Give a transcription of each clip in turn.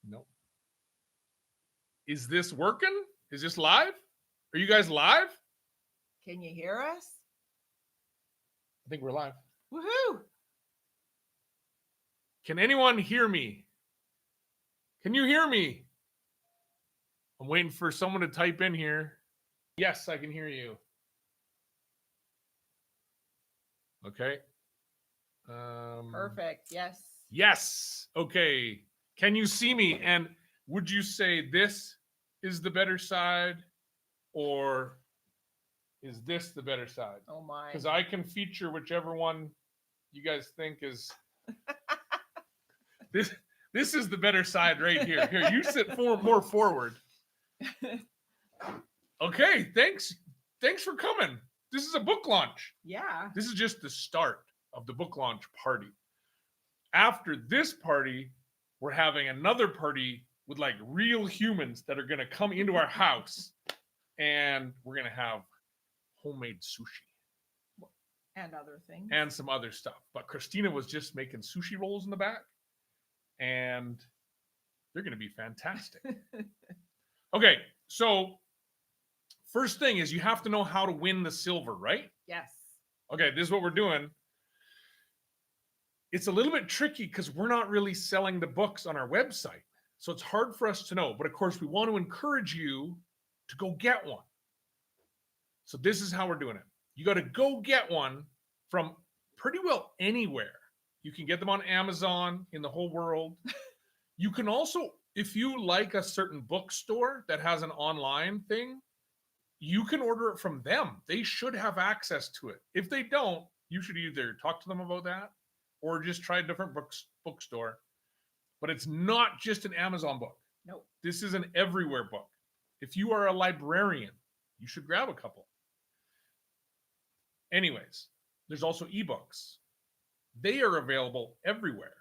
Nope. Is this working? Is this live? Are you guys live? Can you hear us? I think we're live. Woohoo! Can anyone hear me? Can you hear me? I'm waiting for someone to type in here. Yes, I can hear you. Okay. Perfect. Yes. Yes. Okay. Can you see me? And would you say this is the better side, or is this the better side? Oh my. Because I can feature whichever one you guys think is this. This is the better side right here. Here, you sit more forward. Okay. Thanks for coming. This is a book launch. Yeah. This is just the start of the book launch party. After this party, we're having another party with like real humans that are going to come into our house, and we're going to have homemade sushi And other things. and some other stuff. But Christina was just making sushi rolls in the back, and they're going to be fantastic. Okay, so first thing is you have to know how to win the silver, right? Yes. Okay, this is what we're doing. It's a little bit tricky because we're not really selling the books on our website. So it's hard for us to know. But of course, we want to encourage you to go get one. So this is how we're doing it. You got to go get one from pretty well anywhere. You can get them on Amazon in the whole world. You can also, if you like a certain bookstore that has an online thing, you can order it from them. They should have access to it. If they don't, you should either talk to them about that or just try a different bookstore. But it's not just an Amazon book. Nope. This is an everywhere book. If you are a librarian, you should grab a couple. Anyways, there's also ebooks. They are available everywhere.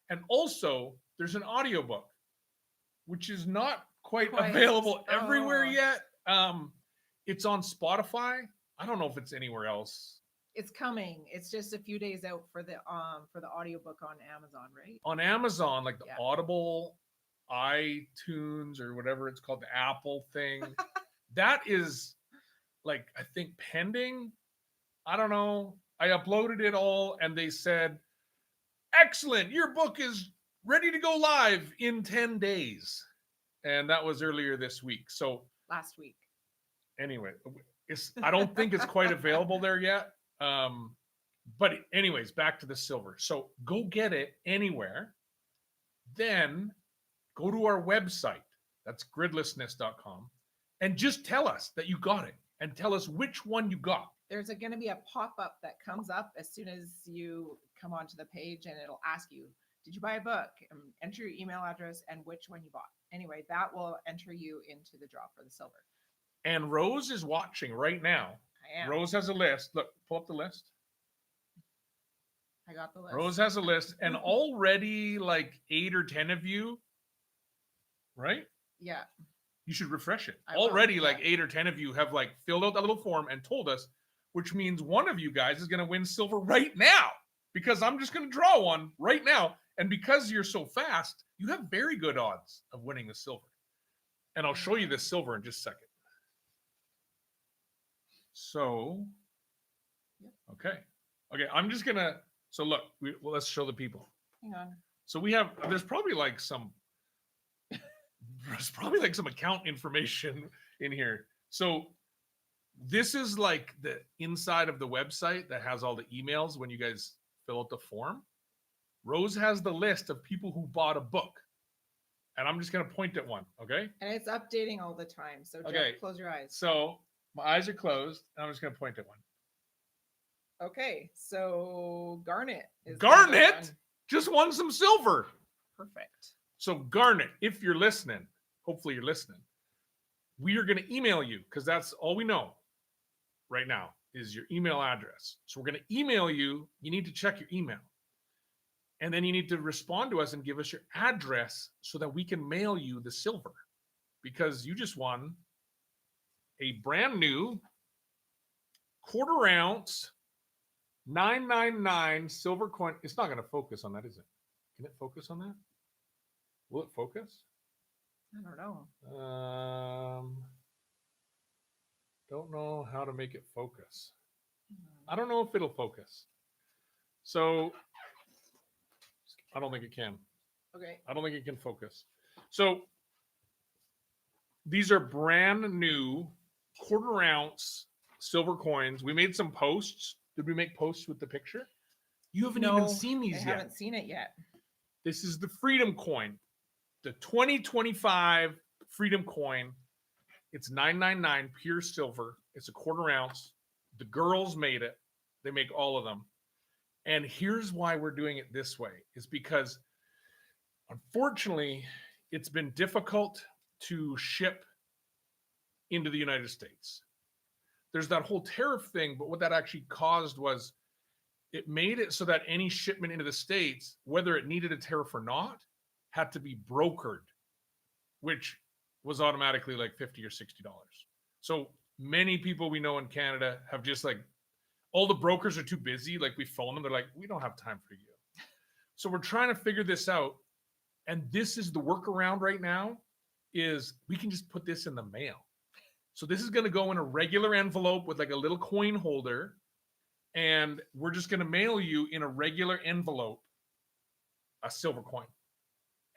And also, there's an audiobook, which is not quite available everywhere yet. It's on Spotify. I don't know if it's anywhere else. It's coming. It's just a few days out for the audiobook on Amazon, right? On Amazon, like the Audible, iTunes, or whatever it's called, the Apple thing. That is like, I think pending. I don't know. I uploaded it all and they said, excellent, your book is ready to go live in 10 days. And that was earlier this week. So last week. Anyway, I don't think it's quite available there yet. But anyways, back to the silver. So go get it anywhere. Then go to our website. That's gridlessness.com. And just tell us that you got it and tell us which one you got. There's going to be a pop-up that comes up as soon as you come onto the page, and it'll ask you, did you buy a book? Enter your email address and which one you bought. Anyway, that will enter you into the draw for the silver. And Rose is watching right now. I am. Rose has a list. Look, pull up the list. I got the list. Rose has a list, and already like 8 or 10 of you, right? Yeah. You should refresh it. Already like 8 or 10 of you have like filled out that little form and told us, which means one of you guys is going to win silver right now, because I'm just going to draw one right now. And because you're so fast, you have very good odds of winning the silver. And I'll show you the silver in just a second. So, okay. I'm just going to, so look, let's show the people. Hang on. So there's probably like some account information in here. So this is like the inside of the website that has all the emails when you guys fill out the form. Rose has the list of people who bought a book. And I'm just going to point at one, okay? And it's updating all the time. So Jeff, close your eyes. So my eyes are closed, and I'm just going to point at one. Okay, so Garnet is Garnet just won some silver. Perfect. So Garnet, if you're listening, hopefully you're listening, we are going to email you, because that's all we know right now is your email address. So we're going to email you. You need to check your email. And then you need to respond to us and give us your address so that we can mail you the silver, because you just won a brand new 1/4 ounce 999 silver coin. It's not going to focus on that, is it? Can it focus on that? Will it focus? I don't know. Don't know how to make it focus. I don't know if it'll focus. So I don't think it can. Okay. I don't think it can focus. So these are brand new 1/4 ounce silver coins. We made some posts. Did we make posts with the picture? You haven't even seen these I yet. haven't seen it yet. This is the Freedom Coin, the 2025 Freedom Coin. It's $9.99 pure silver. It's a 1/4 ounce. The girls made it. They make all of them. And here's why we're doing it this way, is because unfortunately, it's been difficult to ship into the United States. There's that whole tariff thing, but what that actually caused was it made it so that any shipment into the States, whether it needed a tariff or not, had to be brokered, which was automatically like $50 or $60. So many people we know in Canada have just like, all the brokers are too busy. Like we phone them, they're like, we don't have time for you. So we're trying to figure this out. And this is the workaround right now, is we can just put this in the mail. So this is going to go in a regular envelope with like a little coin holder. And we're just going to mail you in a regular envelope a silver coin.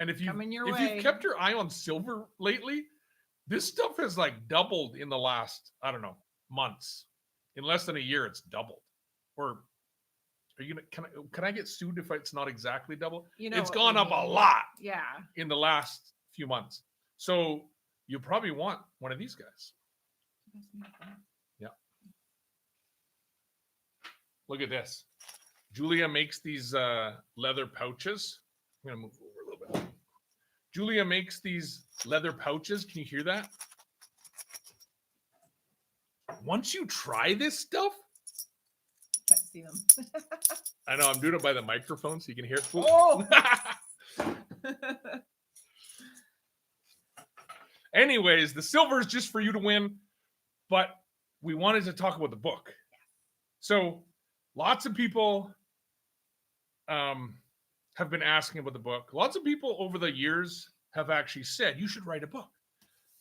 And if you've kept your eye on silver lately, this stuff has like doubled in the last, I don't know, months. In less than a year, it's doubled. Or are you gonna? Can I get sued if it's not exactly double? It's gone up a lot. Yeah. In the last few months. So you probably want one of these guys. Yeah. Look at this. Julia makes these leather pouches. I'm gonna move over a little bit. Julia makes these leather pouches. Can you hear that? Once you try this stuff, Can't see them. I know I'm doing it by the microphone so you can hear it. Oh. Anyways, the silver is just for you to win, but we wanted to talk about the book. So lots of people have been asking about the book. Lots of people over the years have actually said, you should write a book.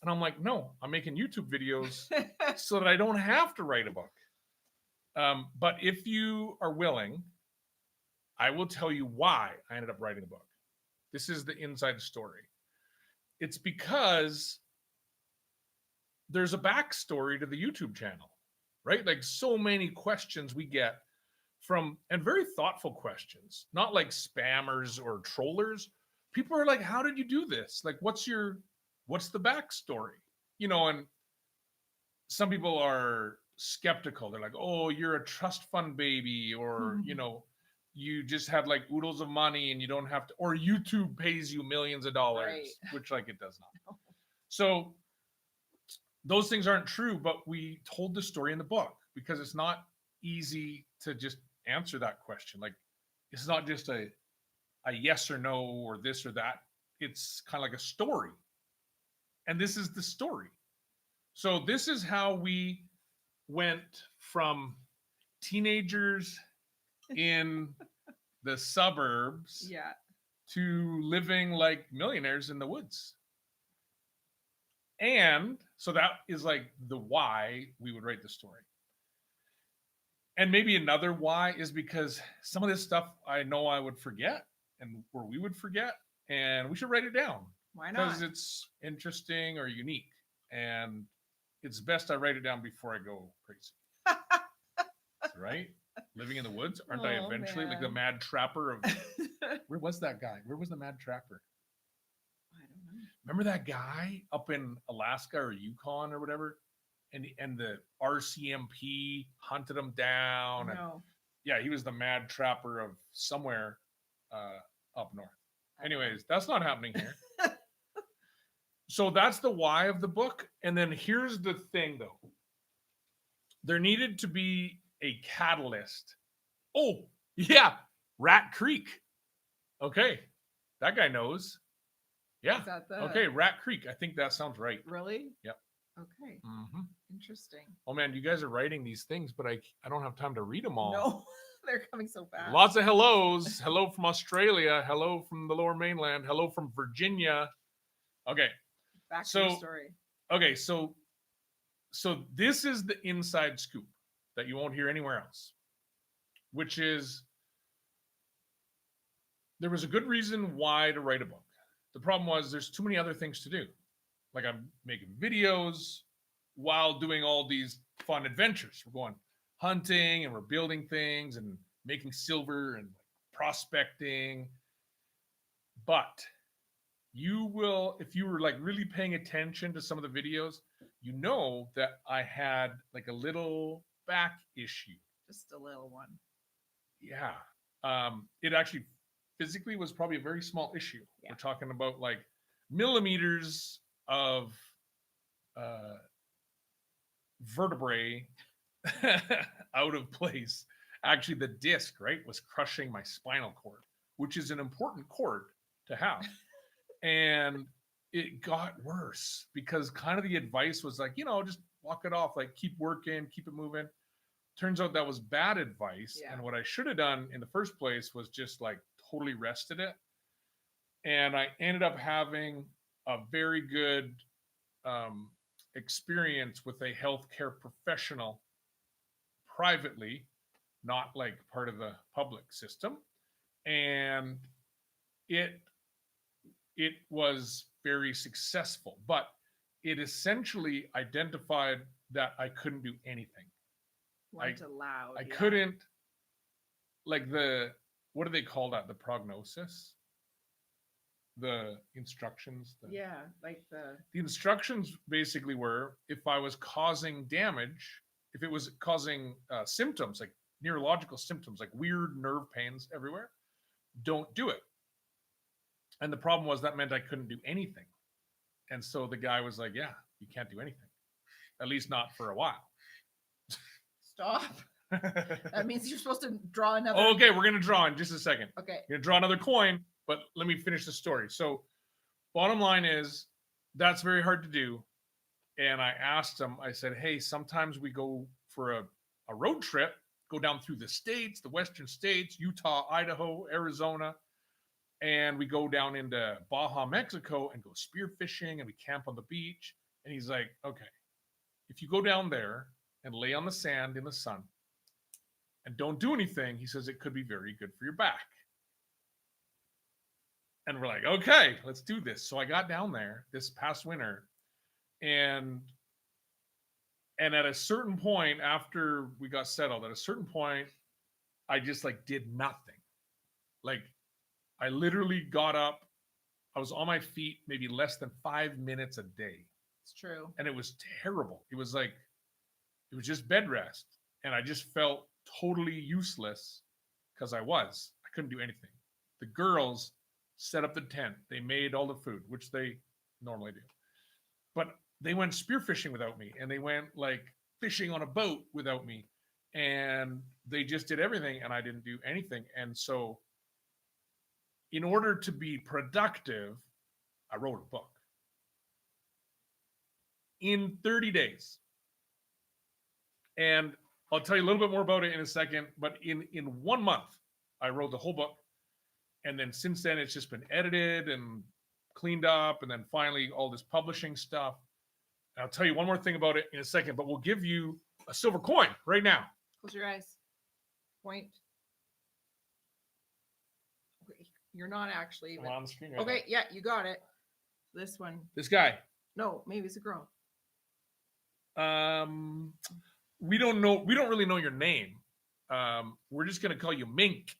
And I'm like, no, I'm making YouTube videos so that I don't have to write a book. But if you are willing, I will tell you why I ended up writing a book. This is the inside story. It's because there's a backstory to the YouTube channel, right? Like so many questions we get from, and very thoughtful questions, not like spammers or trollers. People are like, how did you do this? Like, what's the backstory? And some people are skeptical. They're like, oh, you're a trust fund baby, or, you just had like oodles of money and you don't have to, or YouTube pays you millions of dollars, right. Which like it does not. No. So those things aren't true, but we told the story in the book because it's not easy to just answer that question. Like, it's not just a yes or no or this or that. It's kind of like a story. And this is the story. So this is how we went from teenagers in the suburbs to living like millionaires in the woods. And so that is like the why we would write the story. And maybe another why is because some of this stuff I know I would forget, or we would forget, and we should write it down. Why not? Because it's interesting or unique. And it's best I write it down before I go crazy. Right? Living in the woods? Aren't I eventually like the mad trapper of... Where was that guy? Where was the mad trapper? I don't know. Remember that guy up in Alaska or Yukon or whatever? And the RCMP hunted him down. No. And, yeah, he was the mad trapper of somewhere up north. Anyways, that's not happening here. So that's the why of the book. And then here's the thing, though. There needed to be a catalyst. Oh, yeah, Rat Creek. Okay, that guy knows. Yeah. Is that Okay, Rat Creek. I think that sounds right. Really? Yep. Okay. Mm-hmm. Interesting. Oh man, you guys are writing these things, but I don't have time to read them all. No, they're coming so fast. Lots of hellos. Hello from Australia. Hello from the Lower Mainland. Hello from Virginia. Okay. Back to your story. Okay, so this is the inside scoop that you won't hear anywhere else, which is there was a good reason why to write a book. The problem was there's too many other things to do. Like I'm making videos while doing all these fun adventures. We're going hunting and we're building things and making silver and prospecting. But you will, if you were like really paying attention to some of the videos, you know that I had like a little back issue. Just a little one. Yeah. It actually physically was probably a very small issue. Yeah. We're talking about like millimeters of vertebrae out of place. Actually, the disc, right, was crushing my spinal cord, which is an important cord to have. And it got worse because kind of the advice was like, just walk it off, like keep working, keep it moving. Turns out that was bad advice. Yeah. And what I should have done in the first place was just like totally rested it. And I ended up having a very good experience with a healthcare professional privately, not like part of the public system. And it was very successful, but it essentially identified that I couldn't do anything. I couldn't, like what do they call that? The prognosis? The instructions? The instructions basically were if I was causing damage, if it was causing symptoms, like neurological symptoms, like weird nerve pains everywhere, don't do it. And the problem was that meant I couldn't do anything. And so the guy was like, yeah, you can't do anything, at least not for a while. Stop. That means you're supposed to draw another. Okay, we're going to draw in just a second. Okay. We're going to draw another coin, but let me finish the story. So bottom line is that's very hard to do. And I asked him, I said, hey, sometimes we go for a road trip, go down through the states, the western states, Utah, Idaho, Arizona. And we go down into Baja, Mexico and go spearfishing and we camp on the beach. And he's like, okay, if you go down there and lay on the sand in the sun and don't do anything, he says it could be very good for your back. And we're like, okay, let's do this. So I got down there this past winter and at a certain point after we got settled, at a certain point, I just like did nothing. Like I literally got up. I was on my feet maybe less than 5 minutes a day. It's true. And it was terrible. It was just bed rest. And I just felt totally useless because I couldn't do anything. The girls set up the tent. They made all the food, which they normally do. But they went spearfishing without me. And they went like fishing on a boat without me. And they just did everything. And I didn't do anything. And so in order to be productive, I wrote a book. In 30 days. And I'll tell you a little bit more about it in a second, but in 1 month, I wrote the whole book. And then since then, it's just been edited and cleaned up. And then finally, all this publishing stuff. And I'll tell you one more thing about it in a second, but we'll give you a silver coin right now. Close your eyes. Point. You're not actually. But... on the screen right okay, yeah, you got it. This one. This guy. No, maybe it's a girl. We don't know. We don't really know your name. We're just gonna call you Mink.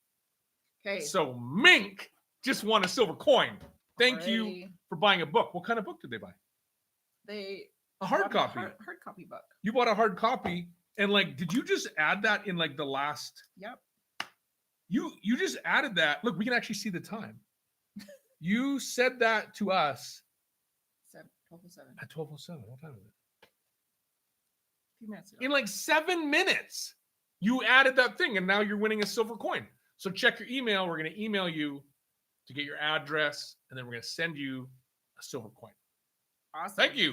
Okay. So Mink just won a silver coin. Thank you for buying a book. What kind of book did they buy? A hard copy. Hard copy book. You bought a hard copy, and like, did you just add that in like the last? Yep. You just added that. Look, we can actually see the time. You said that to us. 12:07. At 12:07. What time is it? A few minutes ago. In like 7 minutes, you added that thing, and now you're winning a silver coin. So check your email. We're going to email you to get your address, and then we're going to send you a silver coin. Awesome. Thank you.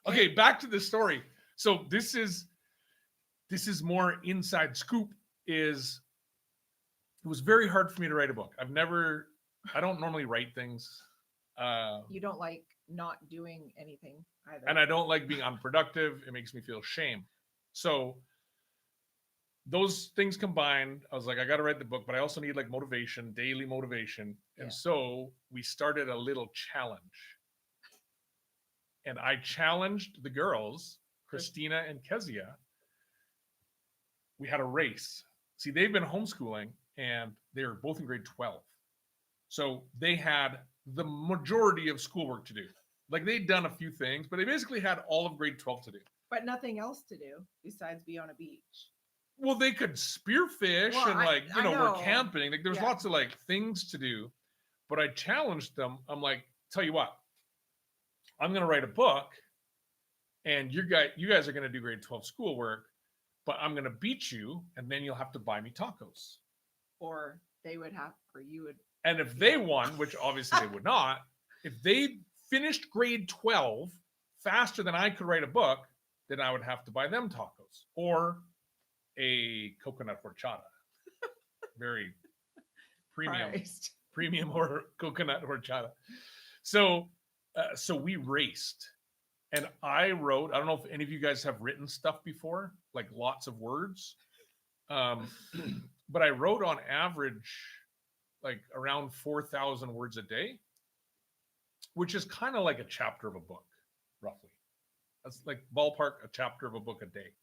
Okay, back to the story. So this is more inside scoop. Is it was very hard for me to write a book. I don't normally write things. You don't like not doing anything either. And I don't like being unproductive. It makes me feel shame. So those things combined, I was like, I got to write the book, but I also need like motivation, daily motivation. And so we started a little challenge. And I challenged the girls, Christina and Kezia. We had a race. See, they've been homeschooling and they're both in grade 12. So they had the majority of schoolwork to do. Like they'd done a few things, but they basically had all of grade 12 to do. But nothing else to do besides be on a beach. Well, they could spearfish and we're camping. Like there's lots of like things to do. But I challenged them. I'm like, tell you what, I'm gonna write a book and you guys are gonna do grade 12 schoolwork, but I'm gonna beat you, and then you'll have to buy me tacos. Or you would. And if they won, which obviously they would not, if they finished grade 12 faster than I could write a book, then I would have to buy them tacos or a coconut horchata. Very premium or coconut horchata. So we raced, and I wrote, I don't know if any of you guys have written stuff before, like lots of words. But I wrote on average like around 4,000 words a day, which is kind of like a chapter of a book, roughly. That's like ballpark a chapter of a book a day.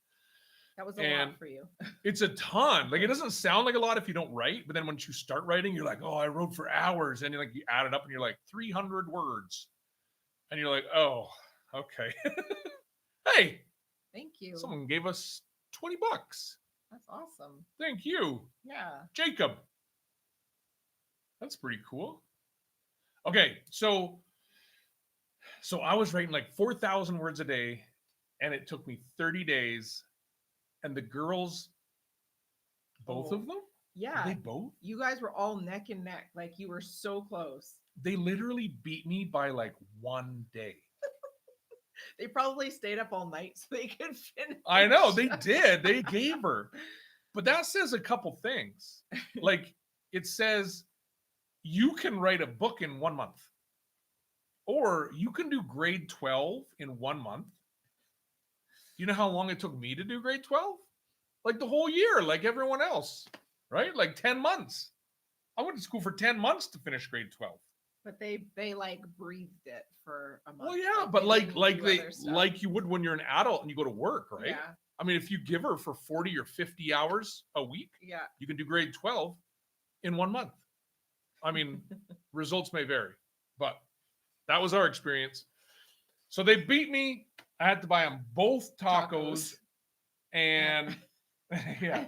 That was a lot for you. It's a ton. Like it doesn't sound like a lot if you don't write, but then once you start writing, you're like, oh, I wrote for hours. And you add it up and you're like 300 words. And you're like, oh, okay. Hey. Thank you. Someone gave us $20. That's awesome. Thank you. Yeah. Jacob. That's pretty cool. Okay, so I was writing like 4,000 words a day, and it took me 30 days. And the girls, both of them? Yeah. Were they both? You guys were all neck and neck. Like you were so close. They literally beat me by like one day. They probably stayed up all night so they could finish. I know, they did. They gave her. But that says a couple things. Like it says you can write a book in 1 month. Or you can do grade 12 in 1 month. You know how long it took me to do grade 12? Like the whole year, like everyone else, right? Like 10 months. I went to school for 10 months to finish grade 12. But they like breathed it for a month. Well, yeah, but like you would when you're an adult and you go to work, right? Yeah. I mean, if you give her for 40 or 50 hours a week, you can do grade 12 in 1 month. I mean, results may vary, but that was our experience. So they beat me. I had to buy them both tacos. And yeah.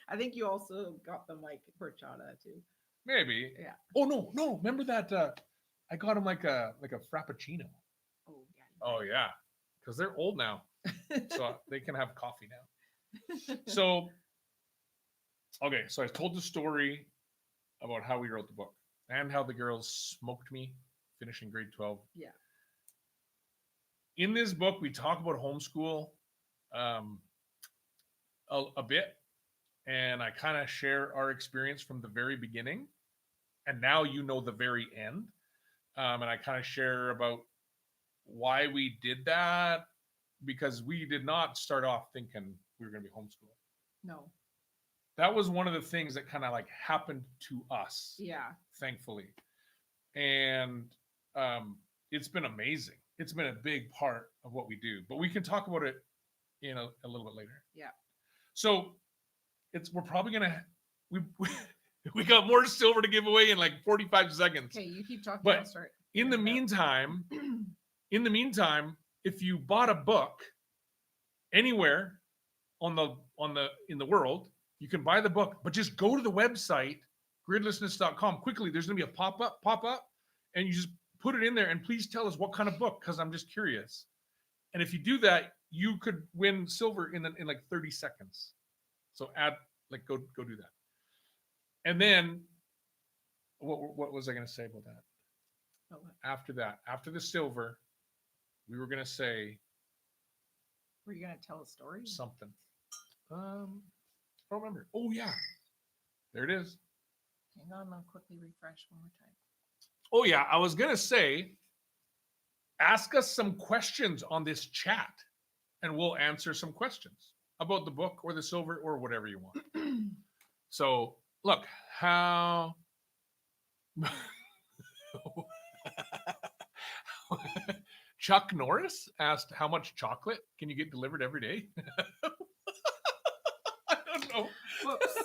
I think you also got them like horchata too. Maybe. Yeah. Oh no. Remember that I got them like a frappuccino. Oh yeah. Oh yeah. Because they're old now. So they can have coffee now. So okay, so I told the story about how we wrote the book and how the girls smoked me finishing grade 12. Yeah. In this book, we talk about homeschool a bit, and I kind of share our experience from the very beginning, and now you know the very end. And I kind of share about why we did that, because we did not start off thinking we were going to be homeschooled. No. That was one of the things that kind of like happened to us. Yeah. Thankfully. And it's been amazing. It's been a big part of what we do, but we can talk about it in a little bit later. Yeah. So we're probably gonna we got more silver to give away in like 45 seconds. Okay, you keep talking. But I'll start. in the meantime, if you bought a book anywhere in the world, you can buy the book, but just go to the website gridlessness.com quickly. There's gonna be a pop up, and you just put it in there, and please tell us what kind of book, because I'm just curious. And if you do that, you could win silver in like 30 seconds. So go do that. And then what was I going to say about that? Oh, After the silver, we were going to say Were you gonna tell a story? Something. I don't remember. Oh yeah, there it is. Hang on, I'll quickly refresh one more time. Oh yeah, I was gonna say, ask us some questions on this chat, and we'll answer some questions about the book or the silver or whatever you want. So look how. Chuck Norris asked, "How much chocolate can you get delivered every day?" I don't know. Whoops.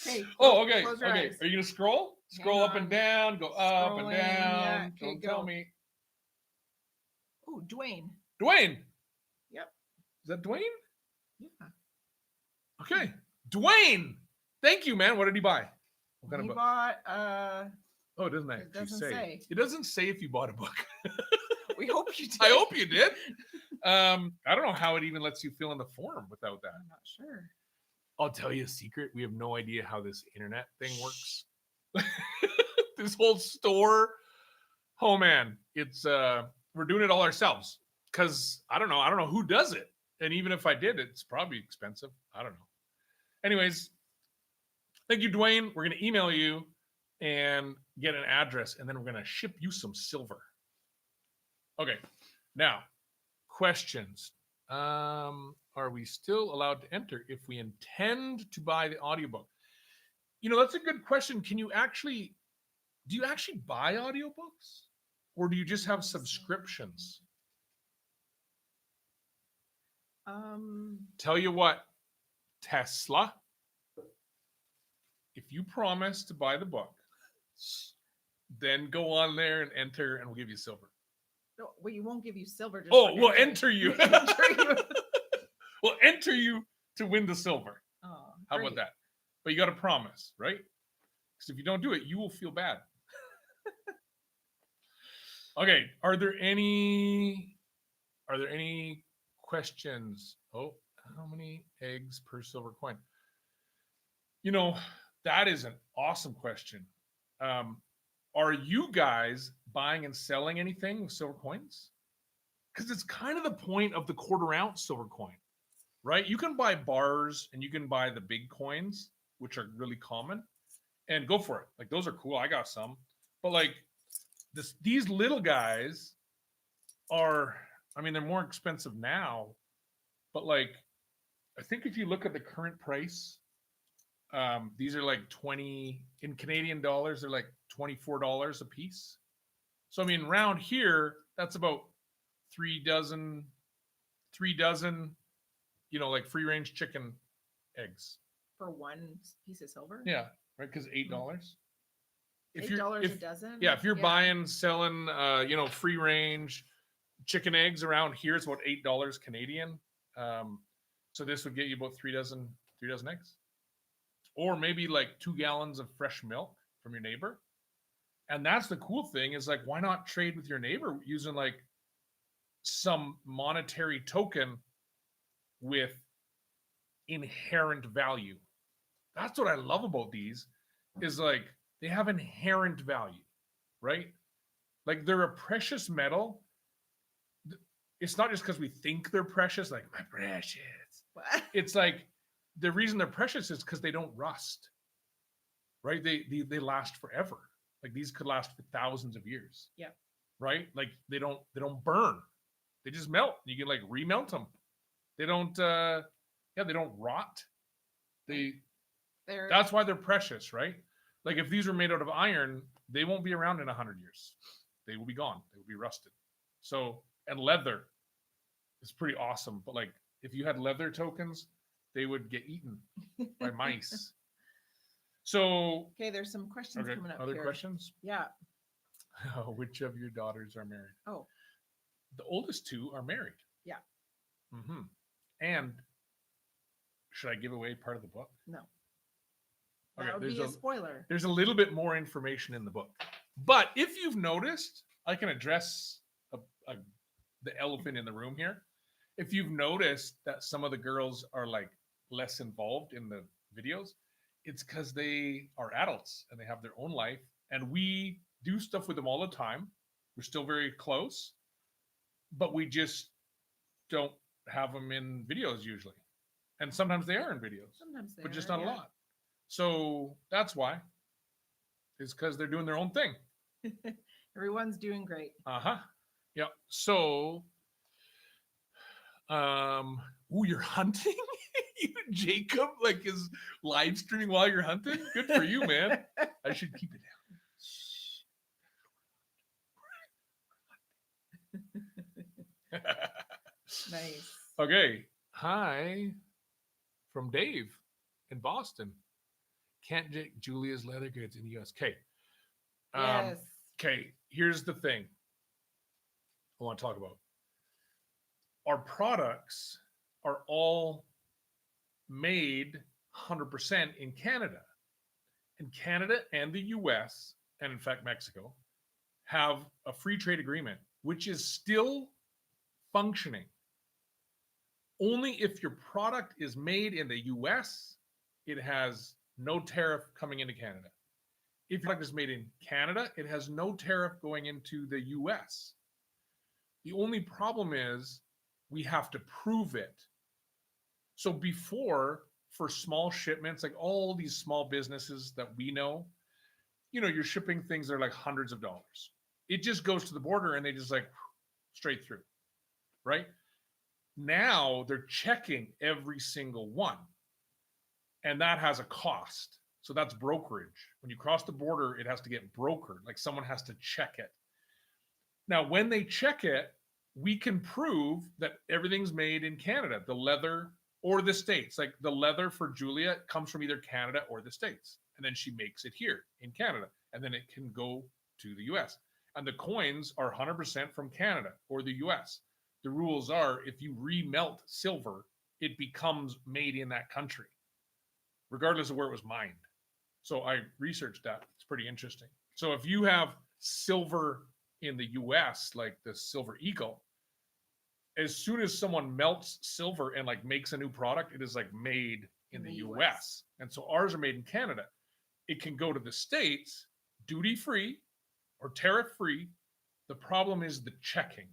Hey. Oh, okay. Close your Okay. eyes. Are you gonna scroll? Scroll Hang up and on. down. Go up and Scrolling, down. yeah, okay, Don't tell go. me. Oh, Dwayne. Dwayne. Yep. Is that Dwayne? Yeah. Okay. Dwayne. Thank you, man. What did he buy? What kind He of book? bought Oh, it doesn't actually doesn't say. say. It doesn't say if you bought a book. we hope you did. I hope you did. I don't know how it even lets you fill in the form without that. I'm not sure. I'll tell you a secret. We have no idea how this internet thing works. This whole store. Oh man, it's we're doing it all ourselves. Cause I don't know who does it. And even if I did, it's probably expensive. I don't know. Anyways, thank you, Dwayne. We're gonna email you and get an address, and then we're gonna ship you some silver. Okay. Now, questions. Are we still allowed to enter if we intend to buy the audiobook? You know, that's a good question. Do you actually buy audiobooks? Or do you just have subscriptions? Tell you what, Tesla, if you promise to buy the book, then go on there and enter and we'll give you silver. No, we won't give you silver. Just We'll enter you. We'll enter you to win the silver. Oh, how about that? But you got to promise, right? Because if you don't do it, you will feel bad. Okay. Are there any questions? Oh, how many eggs per silver coin? You know, that is an awesome question. Are you guys buying and selling anything with silver coins? Because it's kind of the point of the quarter ounce silver coin, right? You can buy bars and you can buy the big coins, which are really common, and go for it. Like those are cool. I got some, but like these little guys are, I mean, they're more expensive now, but like, I think if you look at the current price, these are like 20 in Canadian dollars. They're like $24 a piece. So, I mean, around here, that's about three dozen, you know, like free range chicken eggs. For one piece of silver? Yeah. Right. Cause $8. $8 a dozen? Yeah. If you're buying, selling, you know, free range chicken eggs around here, it's about $8 Canadian. So this would get you about three dozen eggs. Or maybe like 2 gallons of fresh milk from your neighbor. And that's the cool thing is like, why not trade with your neighbor using like some monetary token with inherent value? That's what I love about these is like they have inherent value, right? Like they're a precious metal. It's not just because we think they're precious, like my precious. What? It's like the reason they're precious is because they don't rust, right? They last forever. Like these could last for thousands of years. Yeah. Right? Like they don't burn. They just melt. You can like remelt them. They don't they don't rot. That's why they're precious, right? Like if these were made out of iron, they won't be around in 100 years. They will be gone. They will be rusted. So, and leather is pretty awesome. But like if you had leather tokens, they would get eaten by mice. So okay, there's some questions coming up. Other questions? Yeah. Which of your daughters are married? Oh, the oldest two are married. Yeah. Mm-hmm. And should I give away part of the book? No. Okay, That would be a spoiler. There's a little bit more information in the book. But if you've noticed, I can address the elephant in the room here. If you've noticed that some of the girls are like less involved in the videos, it's because they are adults and they have their own life. And we do stuff with them all the time. We're still very close, but we just don't have them in videos usually. And sometimes they are in videos, Sometimes they but just are, not a yeah. lot. So that's why. Is because they're doing their own thing. Everyone's doing great. Uh-huh. Yeah. So ooh, you're hunting? You, Jacob, like, is live streaming while you're hunting? Good for you, man. I should keep it down. Shh. Nice. Okay. Hi from Dave in Boston. Can't get Julia's leather goods in the US. Okay. Yes. Okay. Here's the thing I want to talk about. Our products are all made 100% in Canada. And Canada and the US, and in fact Mexico, have a free trade agreement, which is still functioning. Only if your product is made in the US, it has no tariff coming into Canada. If your product is made in Canada, it has no tariff going into the US. The only problem is we have to prove it. So before, for small shipments, like all these small businesses that we know, you're shipping things that are like hundreds of dollars. It just goes to the border and they just like straight through, right? Now they're checking every single one, and that has a cost. So that's brokerage. When you cross the border, it has to get brokered. Like someone has to check it. Now, when they check it, we can prove that everything's made in Canada, the leather or the States. Like the leather for Julia comes from either Canada or the States. And then she makes it here in Canada. And then it can go to the US. And the coins are 100% from Canada or the US. The rules are if you remelt silver, it becomes made in that country, regardless of where it was mined. So I researched that. It's pretty interesting. So if you have silver in the US, like the Silver Eagle, as soon as someone melts silver and like makes a new product, it is like made in the US. And so ours are made in Canada. It can go to the States duty free or tariff free. The problem is the checking,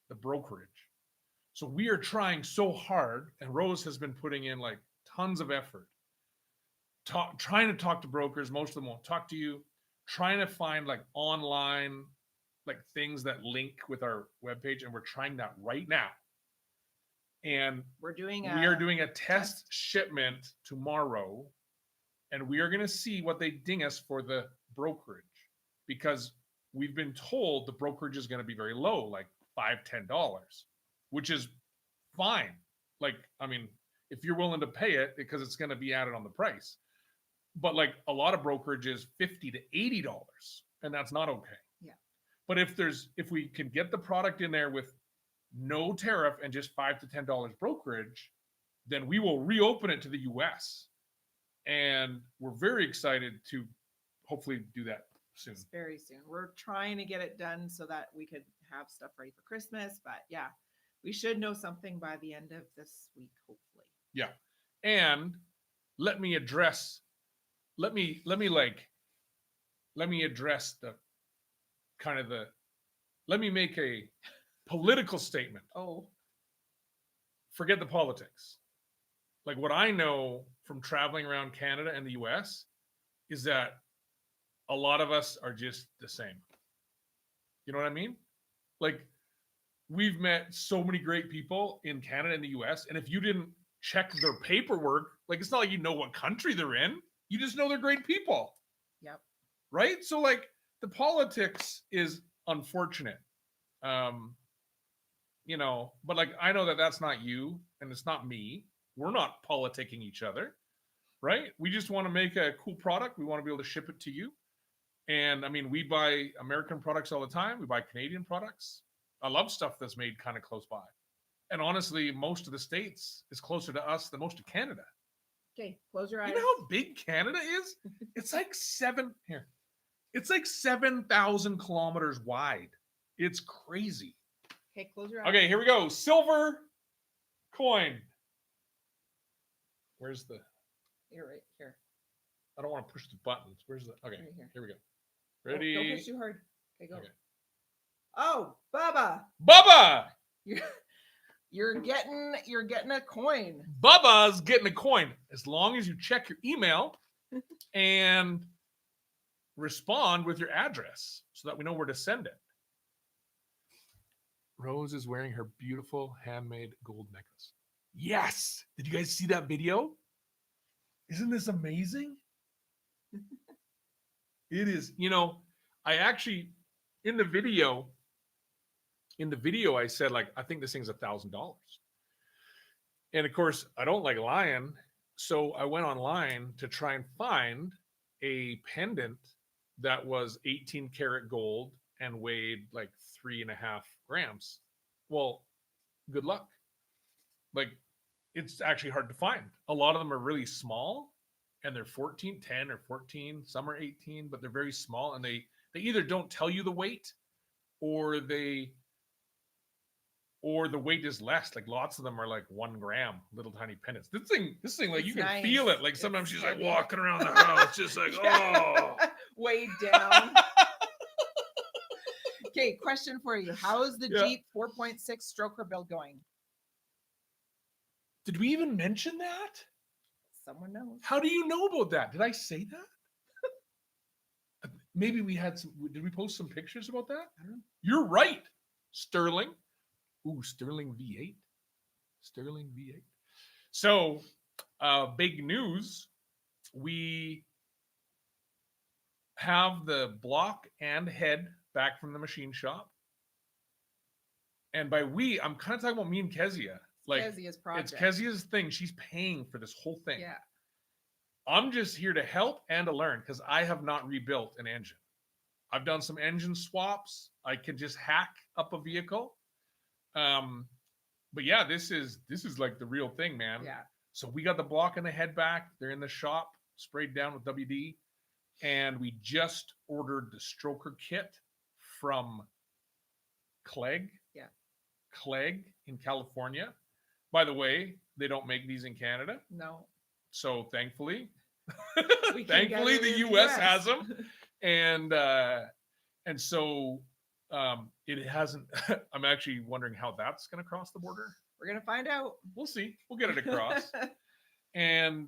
the brokerage. So we are trying so hard, and Rose has been putting in like tons of effort, trying to talk to brokers. Most of them won't talk to you. Trying to find like online like things that link with our webpage, and we're trying that right now. And we are doing a test shipment tomorrow, and we are going to see what they ding us for the brokerage, because we've been told the brokerage is going to be very low, like $5-10, which is fine. Like, I mean, if you're willing to pay it, because it's going to be added on the price. But like a lot of brokerage is $50 to $80, and that's not okay. Yeah. But if we can get the product in there with no tariff and just $5 to $10 brokerage, then we will reopen it to the US. And we're very excited to hopefully do that soon. Very soon. We're trying to get it done so that we could have stuff ready for Christmas. But yeah, we should know something by the end of this week, hopefully. Yeah. And let me address the kind of let me make a political statement. Oh. Forget the politics. Like what I know from traveling around Canada and the US is that a lot of us are just the same. You know what I mean? Like we've met so many great people in Canada and the US, and if you didn't check their paperwork, like it's not like you know what country they're in. You just know they're great people. Yep. Right? So like the politics is unfortunate. But like I know that that's not you and it's not me. We're not politicking each other, right? We just want to make a cool product. We want to be able to ship it to you. And I mean, we buy American products all the time. We buy Canadian products. I love stuff that's made kind of close by. And honestly, most of the States is closer to us than most of Canada. Okay, close your eyes. You know how big Canada is? It's like 7,000 kilometers wide. It's crazy. Okay, close your eyes. Okay, here we go. Silver coin. Where's the? You're right here. I don't want to push the buttons. Where's the? Okay, right here we go. Ready? Don't push too hard. Okay, go. Okay. Oh, Bubba. Bubba. You're getting a coin. Bubba's getting a coin as long as you check your email and respond with your address so that we know where to send it. Rose is wearing her beautiful handmade gold necklace. Yes. Did you guys see that video? Isn't this amazing? It is. I actually, in the video, I said, like, I think this thing's $1,000. And of course, I don't like lying. So I went online to try and find a pendant that was 18 karat gold and weighed like 3.5 grams. Well, good luck. Like, it's actually hard to find. A lot of them are really small and they're 10 or 14. Some are 18, but they're very small. And they either don't tell you the weight or the weight is less. Like, lots of them are like 1 gram, little tiny pendants. This thing, like, It's you can nice. feel it. Like, sometimes It's she's like heavy. walking around the house, just like, oh. Weighed down. Okay, question for you. How is the Yeah. Jeep 4.6 stroker build going? Did we even mention that? Someone knows. How do you know about that? Did I say that? Maybe we had some. Did we post some pictures about that? I don't know. You're right. Sterling. Ooh, Sterling V8. Sterling V8. So, big news. We have the block and head back from the machine shop. And by we, I'm kind of talking about me and Kezia. Like, Kezia's project. it's Kezia's thing. She's paying for this whole thing. Yeah. I'm just here to help and to learn because I have not rebuilt an engine. I've done some engine swaps. I can just hack up a vehicle. But yeah, this is like the real thing, man. Yeah. So we got the block and the head back. They're in the shop, sprayed down with WD. And we just ordered the stroker kit from Clegg. Yeah. Clegg in California. By the way, they don't make these in Canada. No. So thankfully, We can get it the in US has them. And so it hasn't. I'm actually wondering how that's going to cross the border. We're gonna find out. We'll see. We'll get it across. and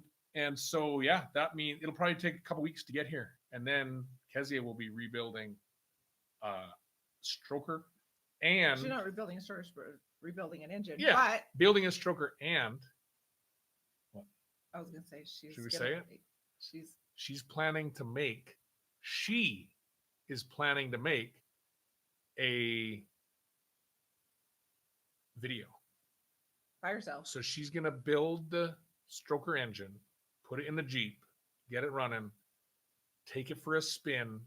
so yeah, that means it'll probably take a couple weeks to get here, and then Kezia will be rebuilding stroker and She's not rebuilding a storage, but rebuilding an engine. Yeah. But building a stroker and I was gonna say she's. Should we gonna- say it? She's she is planning to make a video. by herself. So she's going to build the stroker engine, put it in the Jeep, get it running, take it for a spin,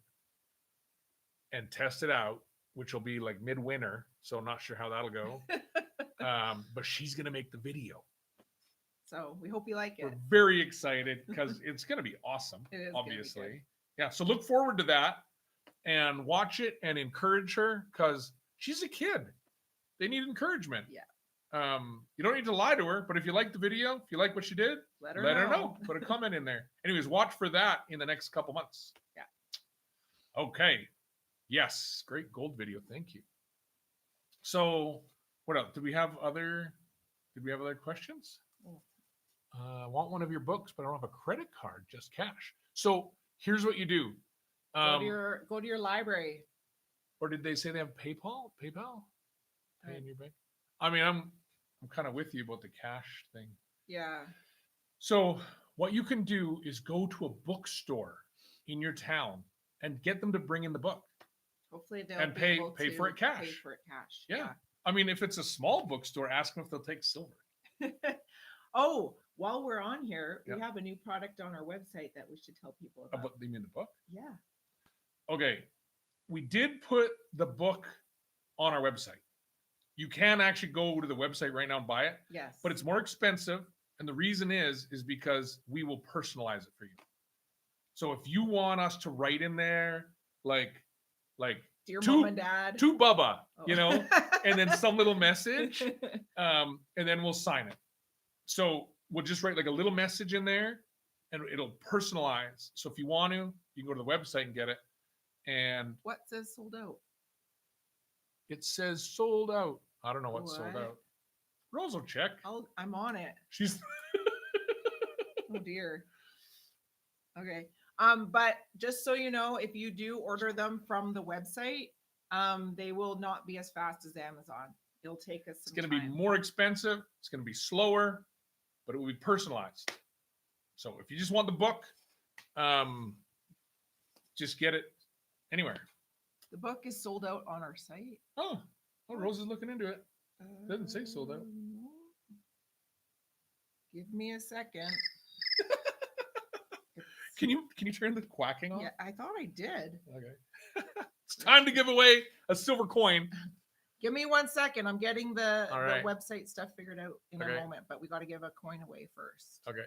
and test it out, which will be like midwinter. So I'm not sure how that'll go. But she's going to make the video. So we hope you like it. We're very excited because it's going to be awesome, It is gonna be obviously. good. Yeah. So look forward to that and watch it and encourage her because she's a kid. They need encouragement. Yeah. You don't need to lie to her, but if you like the video, if you like what she did, Let her let her know. know. Put a comment in there. Anyways, watch for that in the next couple months. Yeah. Okay. Yes. Great gold video. Thank you. So what else? Did we have other questions? Oh. I want one of your books, but I don't have a credit card, just cash. So here's what you do. Go to your library. Or did they say they have PayPal? Pay Right. in your bank? I mean, I'm kind of with you about the cash thing. Yeah. So what you can do is go to a bookstore in your town and get them to bring in the book. Hopefully they'll And be pay- able pay to for it cash. Pay for it cash. Yeah. I mean, if it's a small bookstore, ask them if they'll take silver. Oh, while we're on here, Yeah. we have a new product on our website that we should tell people about. You mean the book? Yeah. Okay. We did put the book on our website. You can actually go to the website right now and buy it, Yes. but it's more expensive. And the reason is because we will personalize it for you. So if you want us to write in there, like Dear to- mom and dad. to Bubba, Oh. and then some little message, and then we'll sign it. So we'll just write like a little message in there and it'll personalize. So if you want to, you can go to the website and get it. And What says sold out? it says sold out. I don't know what's sold What? out. Rose will check. I'm on it. She's Oh dear. Okay. But just so you know, if you do order them from the website, they will not be as fast as Amazon. It'll take us it's some going to be time. more expensive. It's going to be slower, but it will be personalized. So if you just want the book, just get it anywhere. The book is sold out on our site. Oh, Rose is looking into it. Doesn't say sold out. Give me a second. Can you turn the quacking off? Yeah, I thought I did. Okay. It's time to give away a silver coin. Give me 1 second. I'm getting the right. website stuff figured out in Okay. a moment, but we got to give a coin away first. Okay.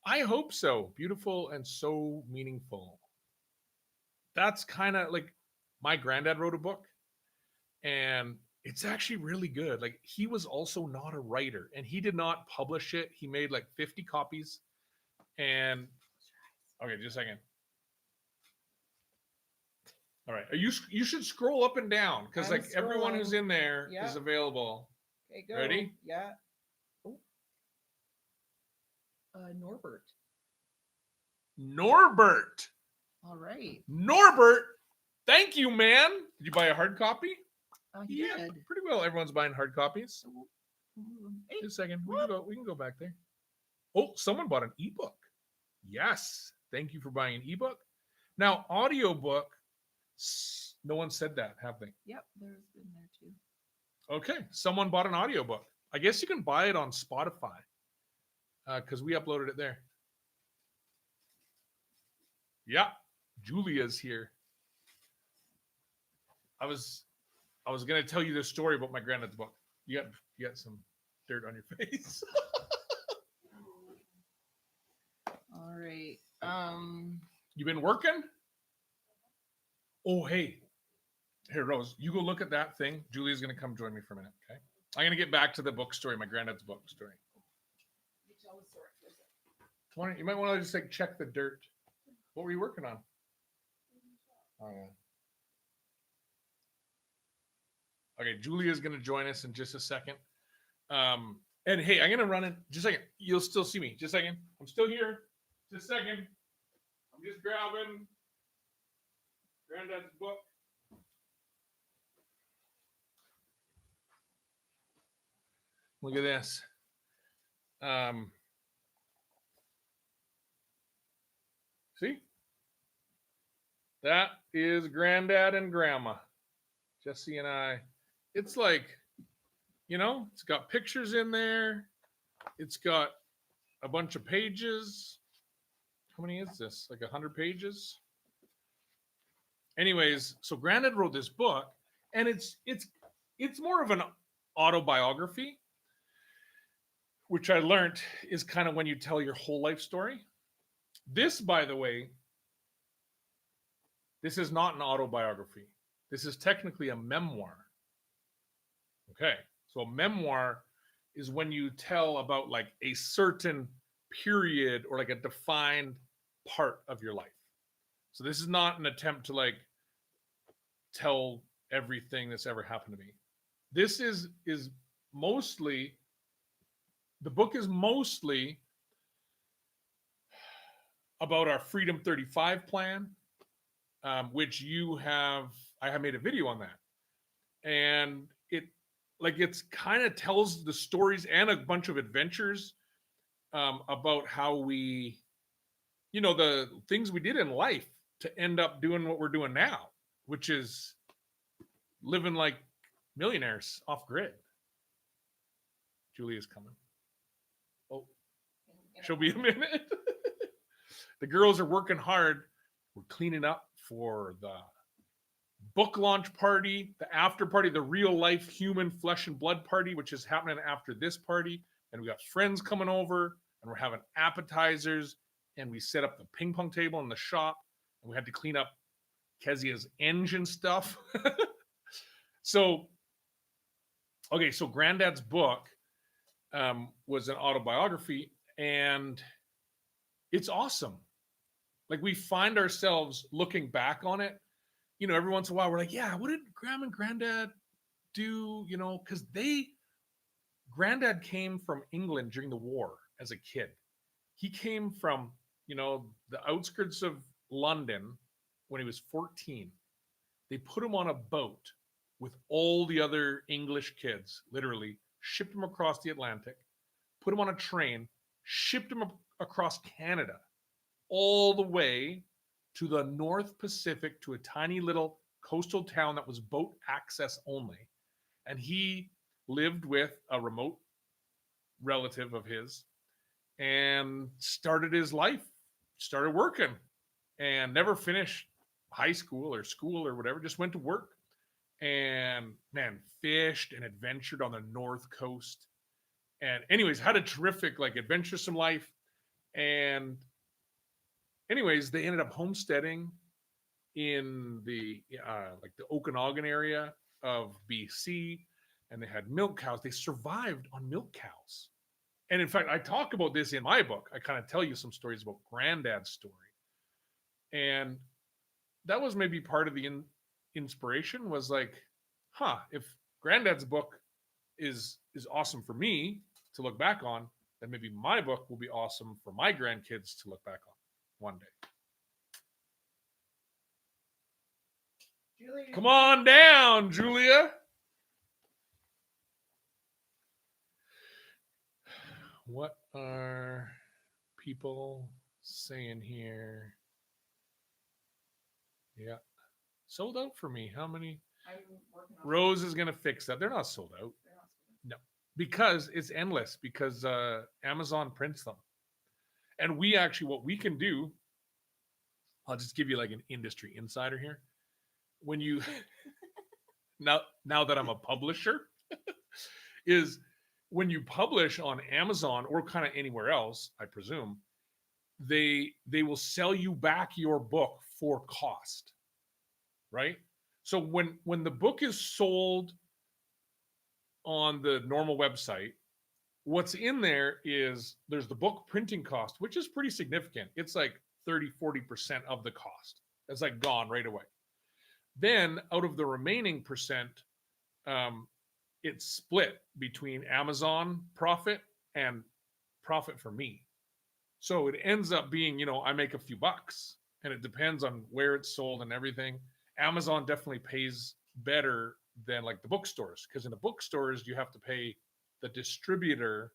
I hope so. Beautiful and so meaningful. That's kind of like my granddad wrote a book, and it's actually really good. Like, he was also not a writer, and he did not publish it. He made like 50 copies. And okay, just a second. All right, you should scroll up and down because like everyone who's in there is available. Okay, go. Ready? Yeah. Oh. Norbert. All right. Norbert, thank you, man. Did you buy a hard copy? Yeah, pretty well. Everyone's buying hard copies. Hey. Just a second. We can go back there. Oh, someone bought an ebook. Yes. Thank you for buying an ebook. Now, audiobook, no one said that, have they? Yep, there's been there too. Okay. Someone bought an audiobook. I guess you can buy it on Spotify because we uploaded it there. Yeah. Julia's here. I was gonna tell you this story about my granddad's book. You got some dirt on your face. All right. You been working? Oh, hey. Here, Rose, you go look at that thing. Julia's gonna come join me for a minute, okay? I'm gonna get back to the book story, my granddad's book story. You might want to just like check the dirt. What were you working on? Oh yeah. Okay, Julia's going to join us in just a second. And hey, I'm going to run in just a second. You'll still see me. Just a second. I'm still here. Just a second. I'm just grabbing Granddad's book. Look at this. See? That is Granddad and Grandma. Jesse and I. It's like, it's got pictures in there. It's got a bunch of pages. How many is this? Like 100 pages? Anyways, so Granddad wrote this book, and it's more of an autobiography, which I learned is kind of when you tell your whole life story. This, by the way, this is not an autobiography. This is technically a memoir. Okay, so a memoir is when you tell about like a certain period or like a defined part of your life. So this is not an attempt to like tell everything that's ever happened to me. This is mostly, the book is mostly about our Freedom 35 plan, which I have made a video on that. And it's kind of tells the stories and a bunch of adventures about how we, the things we did in life to end up doing what we're doing now, which is living like millionaires off grid. Julia's coming. Oh, she'll be a minute. The girls are working hard. We're cleaning up for the book launch party, the after party, the real life human flesh and blood party, which is happening after this party. And we got friends coming over, and we're having appetizers, and we set up the ping pong table in the shop, and we had to clean up Kezia's engine stuff. So Granddad's book was an autobiography, and it's awesome. Like, we find ourselves looking back on it. Every once in a while, we're like, yeah, what did Grandma and Granddad do, because Granddad came from England during the war as a kid. He came from, the outskirts of London when he was 14. They put him on a boat with all the other English kids, literally, shipped him across the Atlantic, put him on a train, shipped him across Canada, all the way to the North Pacific to a tiny little coastal town that was boat access only. And he lived with a remote relative of his and started his life, started working, and never finished high school or whatever, just went to work and, man, fished and adventured on the North Coast. And anyways, had a terrific, like, adventuresome life. And anyways, they ended up homesteading in the like the Okanagan area of BC, and they had milk cows. They survived on milk cows. And in fact, I talk about this in my book. I kind of tell you some stories about Granddad's story. And that was maybe part of the inspiration, was like, if Granddad's book is awesome for me to look back on, then maybe my book will be awesome for my grandkids to look back on one day. Julia. Come on down, Julia. What are people saying here? Yeah. Sold out for me. How many? I'm working on Rose is going to fix that. They're not sold out. They're not No. Because it's endless, because Amazon prints them. And we actually, what we can do, I'll just give you like an industry insider here. When you, now that I'm a publisher, is when you publish on Amazon or kind of anywhere else, I presume, they will sell you back your book for cost, right? So when the book is sold on the normal website, what's in there is there's the book printing cost, which is pretty significant. It's like 30-40% of the cost. It's like gone right away. Then out of the remaining percent, it's split between Amazon profit and profit for me. So it ends up being, I make a few bucks, and it depends on where it's sold and everything. Amazon definitely pays better than like the bookstores, because in the bookstores you have to pay the distributor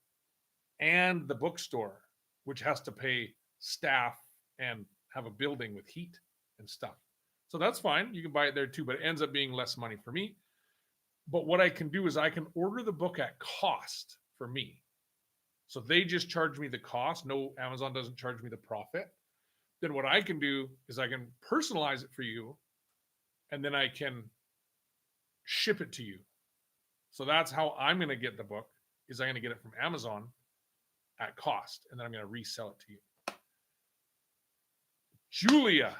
and the bookstore, which has to pay staff and have a building with heat and stuff. So that's fine. You can buy it there too, but it ends up being less money for me. But what I can do is I can order the book at cost for me. So they just charge me the cost. No, Amazon doesn't charge me the profit. Then what I can do is I can personalize it for you, and then I can ship it to you. So that's how I'm going to get the book, is I'm going to get it from Amazon at cost, and then I'm going to resell it to you. Julia,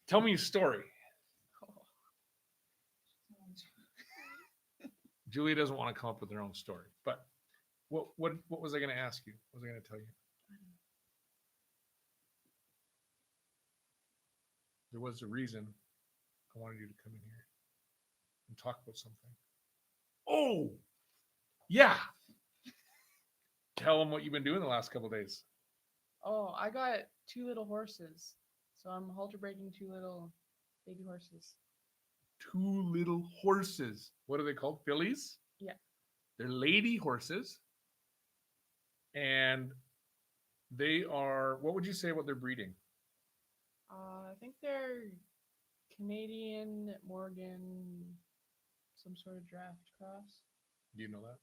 tell me a story. Julia doesn't want to come up with her own story, but what was I going to ask you? What was I going to tell you? There was a reason I wanted you to come in here and talk about something. Oh, yeah. Tell them what you've been doing the last couple of days. Oh, I got 2 little horses. So I'm halter breaking 2 little baby horses. 2 little horses. What are they called? Fillies? Yeah. They're lady horses. And they are, what would you say what they're breeding? I think they're Canadian, Morgan, some sort of draft cross. Do you know that?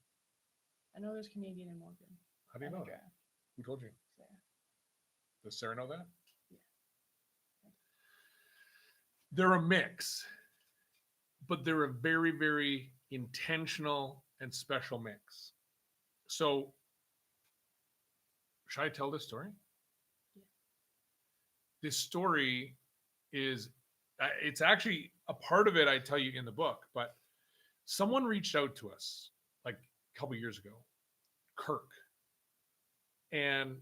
I know there's Canadian and Morgan. How do you and a know that? draft. Who told you? Sarah. Does Sarah know that? Yeah. They're a mix, but they're a very, very intentional and special mix. So, should I tell this story? Yeah. This story is, it's actually a part of it I tell you in the book, but someone reached out to us like a couple years ago, Kirk, and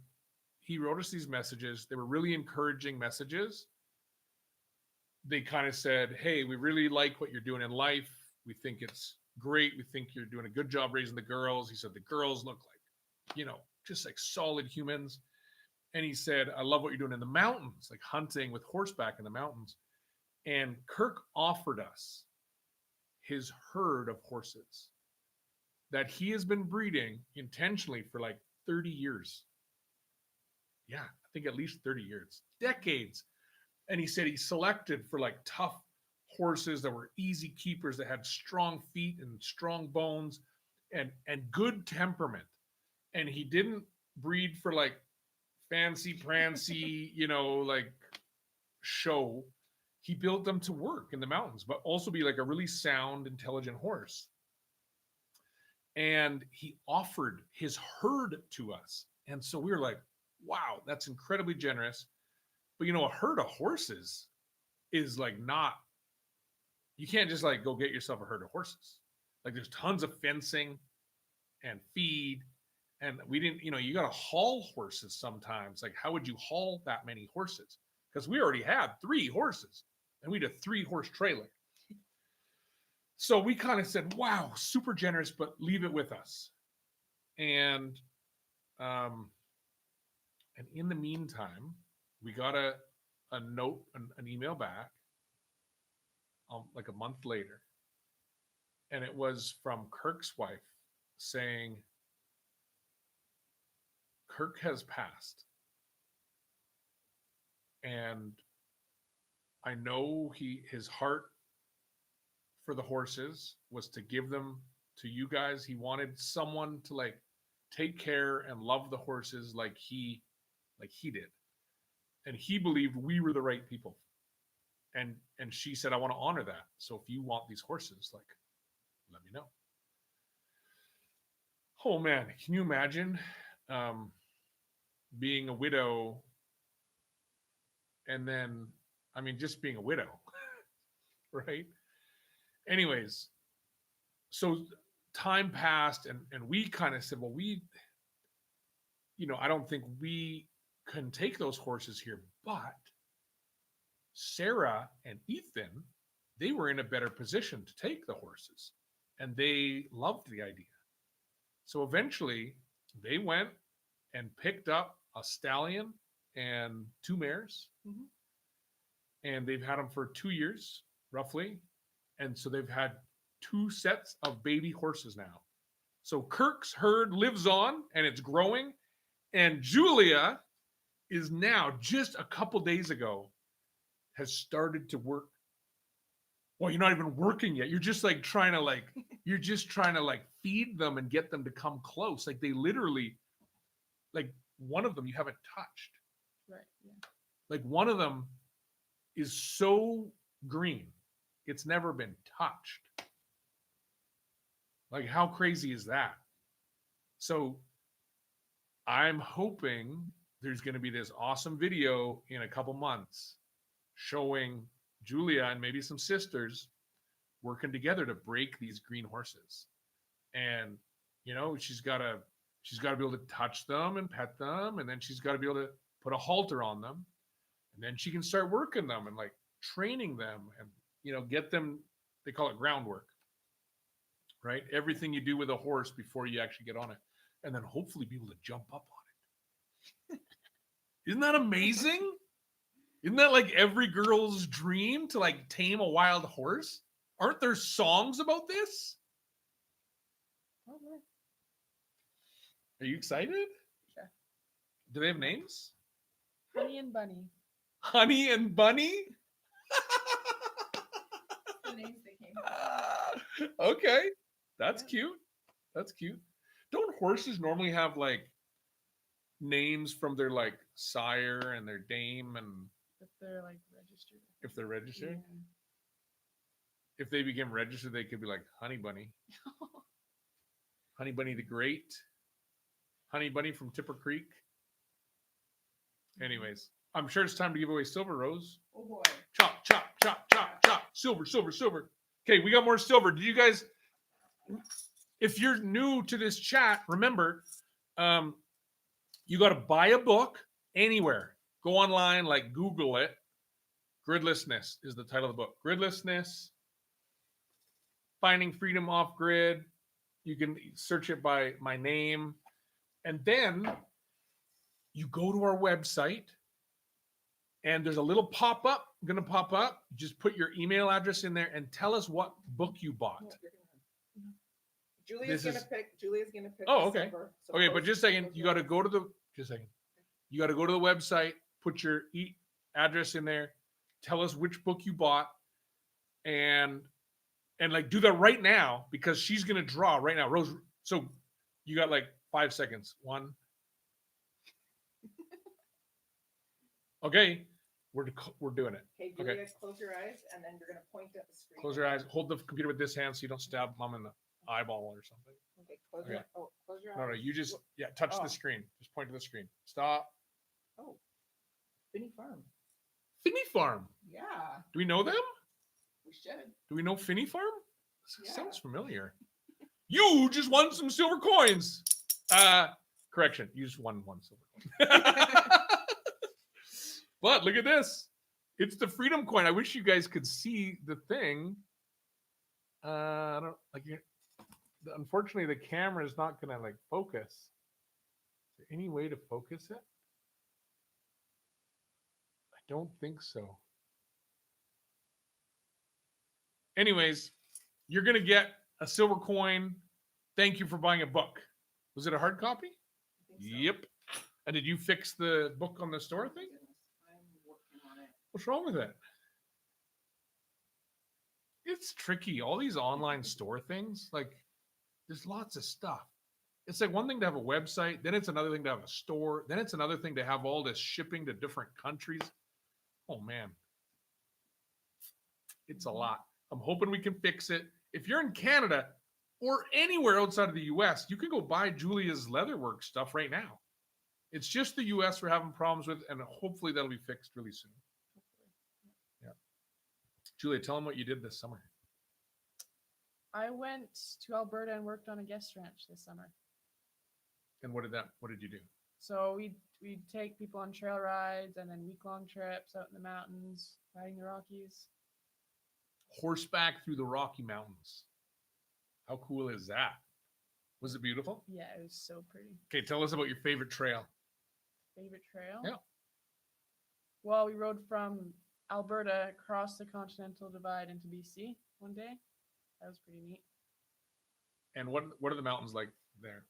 he wrote us these messages. They were really encouraging messages. They kind of said, hey, we really like what you're doing in life. We think it's great. We think you're doing a good job raising the girls. He said the girls look like, just like solid humans. And he said, I love what you're doing in the mountains, like hunting with horseback in the mountains. And Kirk offered us his herd of horses that he has been breeding intentionally for like 30 years. Yeah, I think at least 30 years, decades. And he said he selected for like tough horses that were easy keepers, that had strong feet and strong bones and good temperament. And he didn't breed for like fancy prancy, like show. He built them to work in the mountains, but also be like a really sound, intelligent horse. And he offered his herd to us. And so we were like, wow, that's incredibly generous. But a herd of horses is like not, you can't just like go get yourself a herd of horses. Like there's tons of fencing and feed. And we didn't, you got to haul horses sometimes. Like, how would you haul that many horses? Because we already had 3 horses and we had a 3-horse trailer. So we kind of said, wow, super generous, but leave it with us. And in the meantime, we got a note, an email back like a month later. And it was from Kirk's wife saying, Kirk has passed. And I know his heart for the horses was to give them to you guys. He wanted someone to like take care and love the horses like he did. And he believed we were the right people. And she said, I want to honor that. So if you want these horses, like, let me know. Oh man, can you imagine being a widow and then, just being a widow, right? Anyways, so time passed and we kind of said, well, I don't think we can take those horses here, but Sarah and Ethan, they were in a better position to take the horses and they loved the idea. So eventually they went and picked up a stallion and 2 mares. Mm-hmm. And they've had them for 2 years, roughly. And so they've had 2 sets of baby horses now. So Kirk's herd lives on and it's growing. And Julia is now, just a couple days ago, has started to work. Well, you're not even working yet. You're just like trying to feed them and get them to come close. Like they literally, like one of them you haven't touched. Right. Yeah. Like one of them is so green, it's never been touched. Like how crazy is that? So I'm hoping there's going to be this awesome video in a couple months showing Julia and maybe some sisters working together to break these green horses. And she's got to be able to touch them and pet them, and then she's got to be able to put a halter on them, and then she can start working them and like training them and get them, they call it groundwork, right? Everything you do with a horse before you actually get on it, and then hopefully be able to jump up on it. Isn't that amazing? Isn't that like every girl's dream, to like tame a wild horse? Aren't there songs about this? Oh, yeah. Are you excited? Sure. Do they have names? Honey and Bunny. Honey and Bunny? The names they came up with. Okay. That's Yeah. cute. That's cute. Don't horses normally have like names from their like sire and their dame, and If they're like registered. if they're registered? Yeah. If they became registered, they could be like Honey Bunny. Honey Bunny the Great. Honey Bunny from Tipper Creek. Anyways, I'm sure it's time to give away silver, Rose. Oh boy. Chop, chop, chop, chop, chop. Silver, silver, silver. Okay, we got more silver. Did you guys, if you're new to this chat, remember, you got to buy a book anywhere. Go online, like Google it. Gridlessness is the title of the book. Gridlessness. Finding Freedom Off Grid. You can search it by my name. And then you go to our website and there's a little pop-up going to pop up. Just put your email address in there and tell us what book you bought. Julia's This gonna is- pick. Julia's gonna pick. Oh, the okay. silver, so Okay, close- but just a second. close You your got to eyes. go to the just a second. You got to go to the website, put your address in there, tell us which book you bought, and like do that right now because she's gonna draw right now. Rose, so you got like 5 seconds. 1. Okay, we're doing it. Okay, Okay. Julia, close your eyes, and then you're gonna point at the screen. Close your eyes. Hold the computer with this hand so you don't stab mom in the eyeball or something. Okay, close Okay. your. Oh, close your eyes. No, you just touch Oh. the screen. Just point to the screen. Stop. Oh, Finney Farm. Finney Farm. Yeah, Do we know them? we should. Do we know Finney Farm? Yeah. Sounds familiar. You just won some silver coins. Correction. You just won one silver coin. But look at this. It's the Freedom Coin. I wish you guys could see the thing. I don't like it. Unfortunately, the camera is not gonna like focus. Is there any way to focus it? I don't think so. Anyways, you're gonna get a silver coin. Thank you for buying a book. Was it a hard copy? I think so. Yep. And did you fix the book on the store thing? I'm working on it. What's wrong with it? It's tricky. All these online store things, like, there's lots of stuff. It's like one thing to have a website, then it's another thing to have a store, then it's another thing to have all this shipping to different countries. Oh man, it's a lot. I'm hoping we can fix it. If you're in Canada or anywhere outside of the US, you can go buy Julia's Leatherwork stuff right now. It's just the US we're having problems with, and hopefully that'll be fixed really soon. Yeah. Julia, tell them what you did this summer. I went to Alberta and worked on a guest ranch this summer. And what did you do? So we'd take people on trail rides and then week-long trips out in the mountains, riding the Rockies. Horseback through the Rocky Mountains. How cool is that? Was it beautiful? Yeah, it was so pretty. Okay, tell us about your favorite trail. Favorite trail? Yeah. Well, we rode from Alberta across the Continental Divide into BC one day. That was pretty neat. And what are the mountains like there?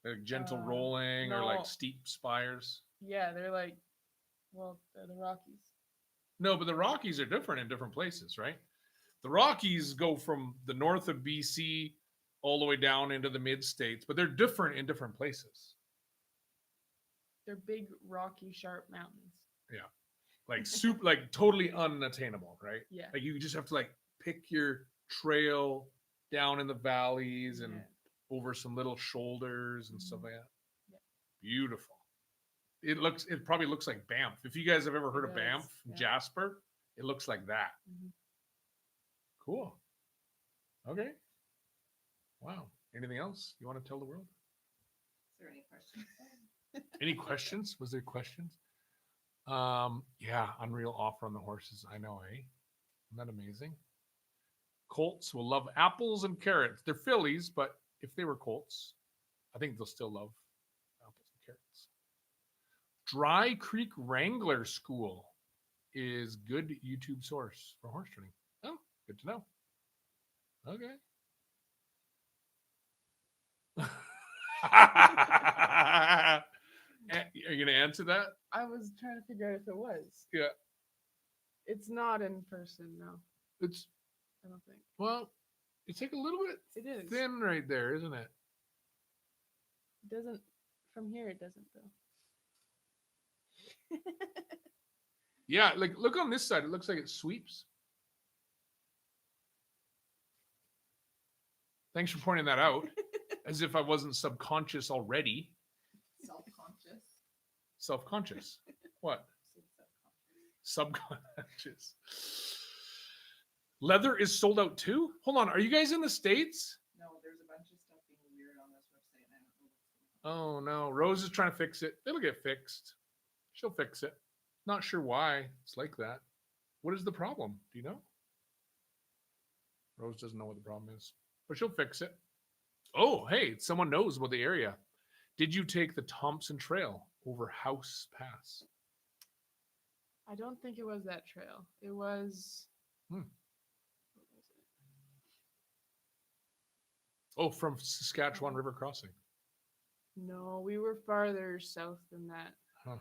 Like gentle rolling or no. like steep spires? Yeah, they're like, well, they're the Rockies. No, but the Rockies are different in different places, right? The Rockies go from the north of BC all the way down into the mid-states, but they're different in different places. They're big, rocky, sharp mountains. Like like totally unattainable, right? Yeah. Like you just have to like pick your trail down in the valleys and Yeah. over some little shoulders and stuff Mhm. like that. Yeah. Beautiful. It probably looks like Banff. If you guys have ever heard It of does, Banff, yeah. Jasper, it looks like that. Mhm. Cool. Okay. Wow. Anything else you want to tell the world? Is there any questions? Any questions? Was there questions? Yeah, unreal offer on the horses. I know, eh? Isn't that amazing? Colts will love apples and carrots. They're fillies, but if they were colts, I think they'll still love apples and carrots. Dry Creek Wrangler School is good YouTube source for horse training. Oh, good to know. Okay. Are you going to answer that? I was trying to figure out if it was. Yeah. It's not in person, no. It's, I don't think. well, it's like a little bit It is. thin right there, isn't it? It doesn't, from here, it doesn't, though. Yeah, like look on this side. It looks like it sweeps. Thanks for pointing that out, as if I wasn't subconscious already. Self-conscious. Self-conscious. What? Subconscious. Leather is sold out too? Hold on. Are you guys in the States? No, there's a bunch of stuff being weird on this website, and I don't know what's going on. Oh no. Rose is trying to fix it. It'll get fixed. She'll fix it. Not sure why it's like that. What is the problem? Do you know? Rose doesn't know what the problem is, but she'll fix it. Oh, hey, someone knows about the area. Did you take the Thompson Trail over House Pass? I don't think it was that trail. It was. Hmm. What was it? Oh, from Saskatchewan River Crossing. No, we were farther south than that. Huh.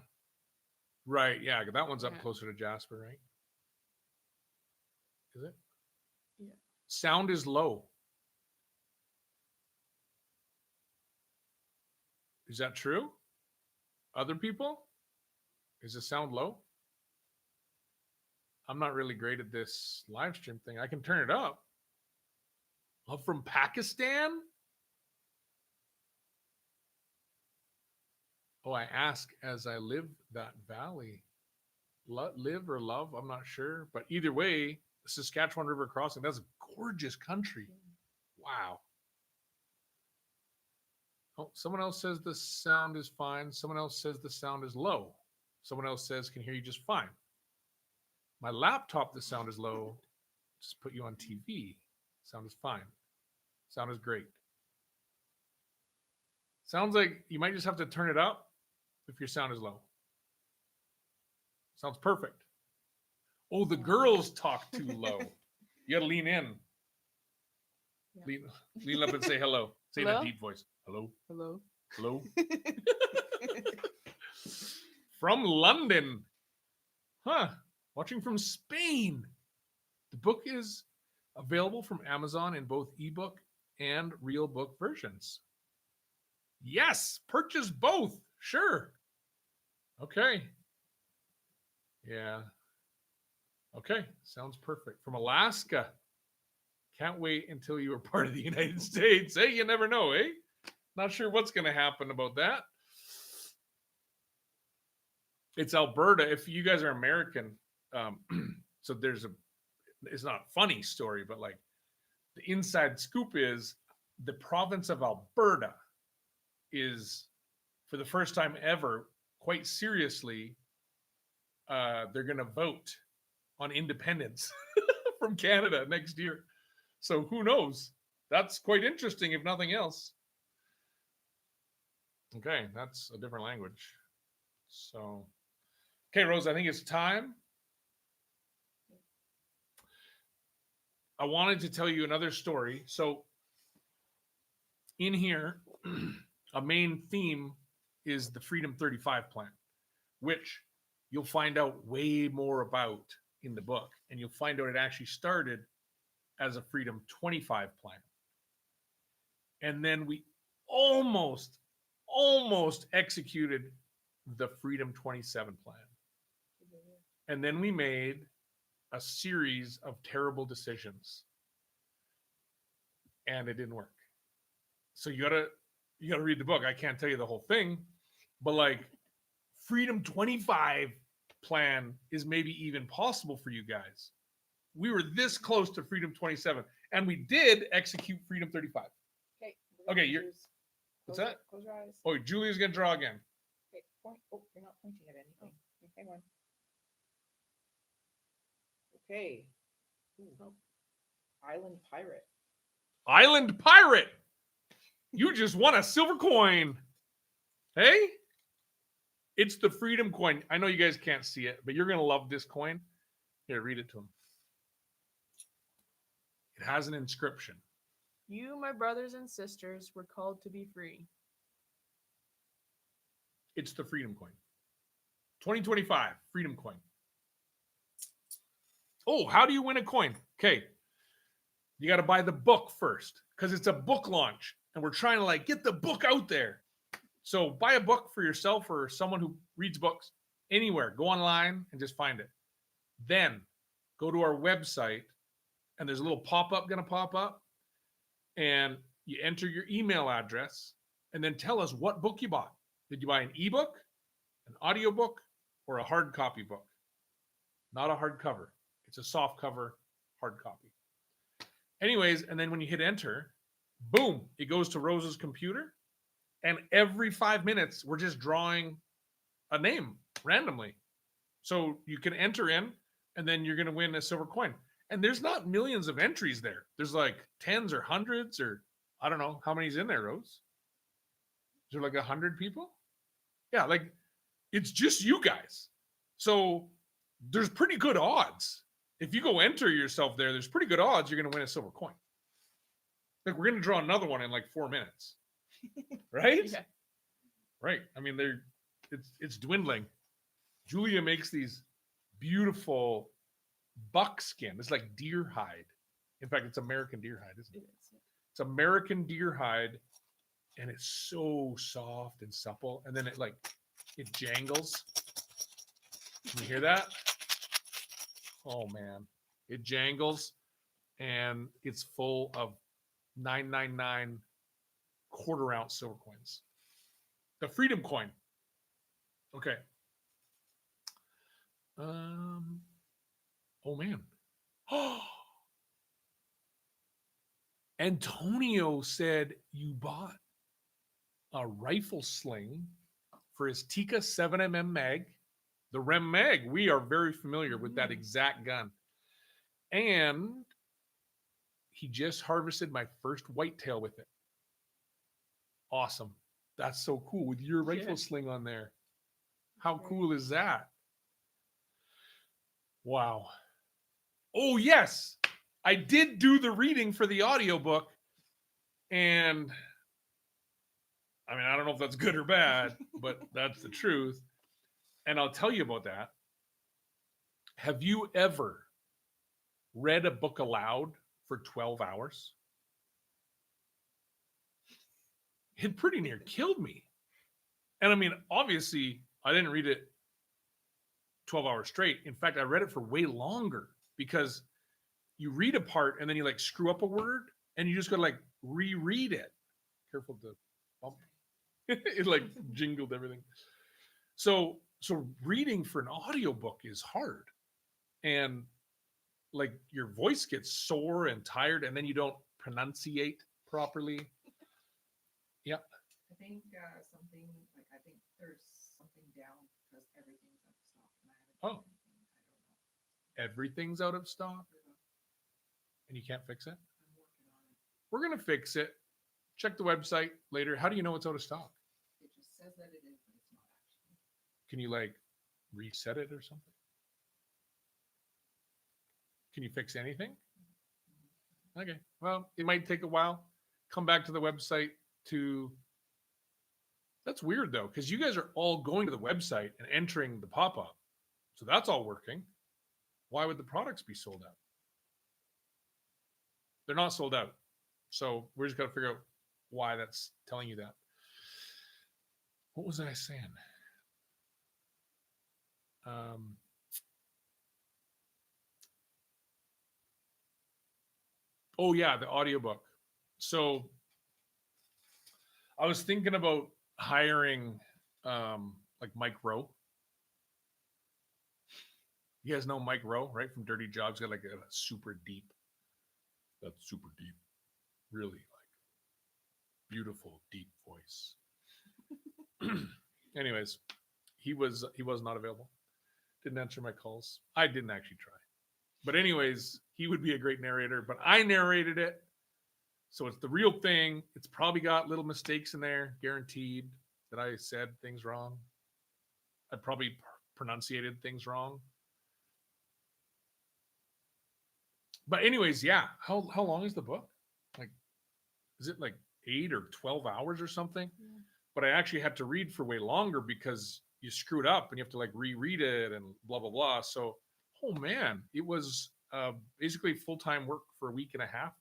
Right, yeah, that one's up Yeah. closer to Jasper, right? Is it? Yeah. Sound is low. Is that true? Other people? Is the sound low? I'm not really great at this live stream thing. I can turn it up. Oh, from Pakistan? Oh, I ask as I live that valley. Live or love, I'm not sure. But either way, the Saskatchewan River Crossing, that's a gorgeous country. Wow. Oh, someone else says the sound is fine. Someone else says the sound is low. Someone else says can hear you just fine. My laptop, the sound is low. Just put you on TV. Sound is fine. Sound is great. Sounds like you might just have to turn it up if your sound is low. Sounds perfect. Oh, the girls talk too low. You gotta lean in. Yeah. Lean up and say hello. Say in Hello? a deep voice. Hello. Hello. Hello. From London. Huh. Watching from Spain. The book is available from Amazon in both ebook and real book versions. Yes, purchase both. Sure. Okay. Yeah. Okay, sounds perfect. From Alaska. Can't wait until you are part of the United States. Hey, you never know, eh? Not sure what's going to happen about that. It's Alberta. If you guys are American, so it's not a funny story, but like the inside scoop is the province of Alberta is, for the first time ever, quite seriously, they're going to vote on independence from Canada next year. So who knows? That's quite interesting, if nothing else. Okay, that's a different language. So, okay, Rose, I think it's time. I wanted to tell you another story. So, in here, a main theme is the Freedom 35 plan, which you'll find out way more about in the book. And you'll find out it actually started as a Freedom 25 plan. And then we almost executed the Freedom 27 plan. And then we made a series of terrible decisions. And it didn't work. So you gotta read the book. I can't tell you the whole thing, but like Freedom 25 plan is maybe even possible for you guys. We were this close to Freedom 27, and we did execute Freedom 35. Okay, what's that? Close your eyes. Oh, Julia's gonna draw again. Okay, point. Oh, you're not pointing at anything. Okay, hang on. Okay. Ooh. Island pirate. Island pirate. You just won a silver coin. Hey, it's the Freedom coin. I know you guys can't see it, but you're gonna love this coin. Here, read it to him. It has an inscription. You, my brothers and sisters, were called to be free. It's the Freedom coin. 2025 Freedom coin. Oh, how do you win a coin? Okay. You got to buy the book first because it's a book launch and we're trying to like get the book out there. So buy a book for yourself or someone who reads books anywhere. Go online and just find it. Then go to our website and there's a little pop-up going to pop up and you enter your email address and then tell us what book you bought. Did you buy an ebook, an audiobook, or a hard copy book? Not a hardcover. It's a soft cover hard copy. Anyways, and then when you hit enter, boom, it goes to Rose's computer. And every 5 minutes, we're just drawing a name randomly. So you can enter in, and then you're going to win a silver coin. And there's not millions of entries there. There's like tens or hundreds, or I don't know how many's in there, Rose. Is there like 100 people? Yeah, like it's just you guys. So there's pretty good odds. If you go enter yourself there, there's pretty good odds you're going to win a silver coin. Like we're going to draw another one in like 4 minutes. Right? Yeah. Right. I mean, it's dwindling. Julia makes these beautiful buckskin. It's like deer hide. In fact, it's American deer hide, isn't it? It is. It's American deer hide, and it's so soft and supple. And then it jangles. Can you hear that? Oh man, it jangles, and it's full of 999 quarter-ounce silver coins. The Freedom coin. Okay. Oh man. Antonio said you bought a rifle sling for his Tika 7mm mag. The Rem mag, we are very familiar with that exact gun. And he just harvested my first whitetail with it. Awesome. That's so cool with your rifle sling on there. How cool is that? Wow. Oh, yes. I did do the reading for the audiobook. And I mean, I don't know if that's good or bad, but that's the truth. And I'll tell you about that. Have you ever read a book aloud for 12 hours? It pretty near killed me. And I mean, obviously, I didn't read it 12 hours straight. In fact, I read it for way longer because you read a part and then you like screw up a word and you just got to like reread it. Careful to bump. It like jingled everything. So reading for an audiobook is hard. And like your voice gets sore and tired and then you don't pronunciate properly. Yeah. I think something like I think there's something down because everything's out of stock. And I haven't done anything. I don't know. Everything's out of stock and you can't fix it? I'm working on it. We're going to fix it. Check the website later. How do you know it's out of stock? It just says that it is, but it's not actually. Can you like reset it or something? Can you fix anything? Okay. Well, it might take a while. Come back to the website to. That's weird though, because you guys are all going to the website and entering the pop-up. So that's all working. Why would the products be sold out? They're not sold out. So we're just got to figure out why that's telling you that. What was I saying? Oh yeah, the audiobook. So I was thinking about hiring like Mike Rowe. You guys know Mike Rowe, right? From Dirty Jobs. Got like a super deep. That's super deep. Really like beautiful, deep voice. Anyways, he was not available. Didn't answer my calls. I didn't actually try. But anyways, he would be a great narrator, but I narrated it. So it's the real thing. It's probably got little mistakes in there, guaranteed that I said things wrong. I probably pronunciated things wrong. But anyways, yeah. How long is the book? Like, is it like 8 or 12 hours or something? Yeah. But I actually had to read for way longer because you screwed up and you have to like reread it and blah, blah, blah. So, oh man, it was basically full-time work for a week and a half.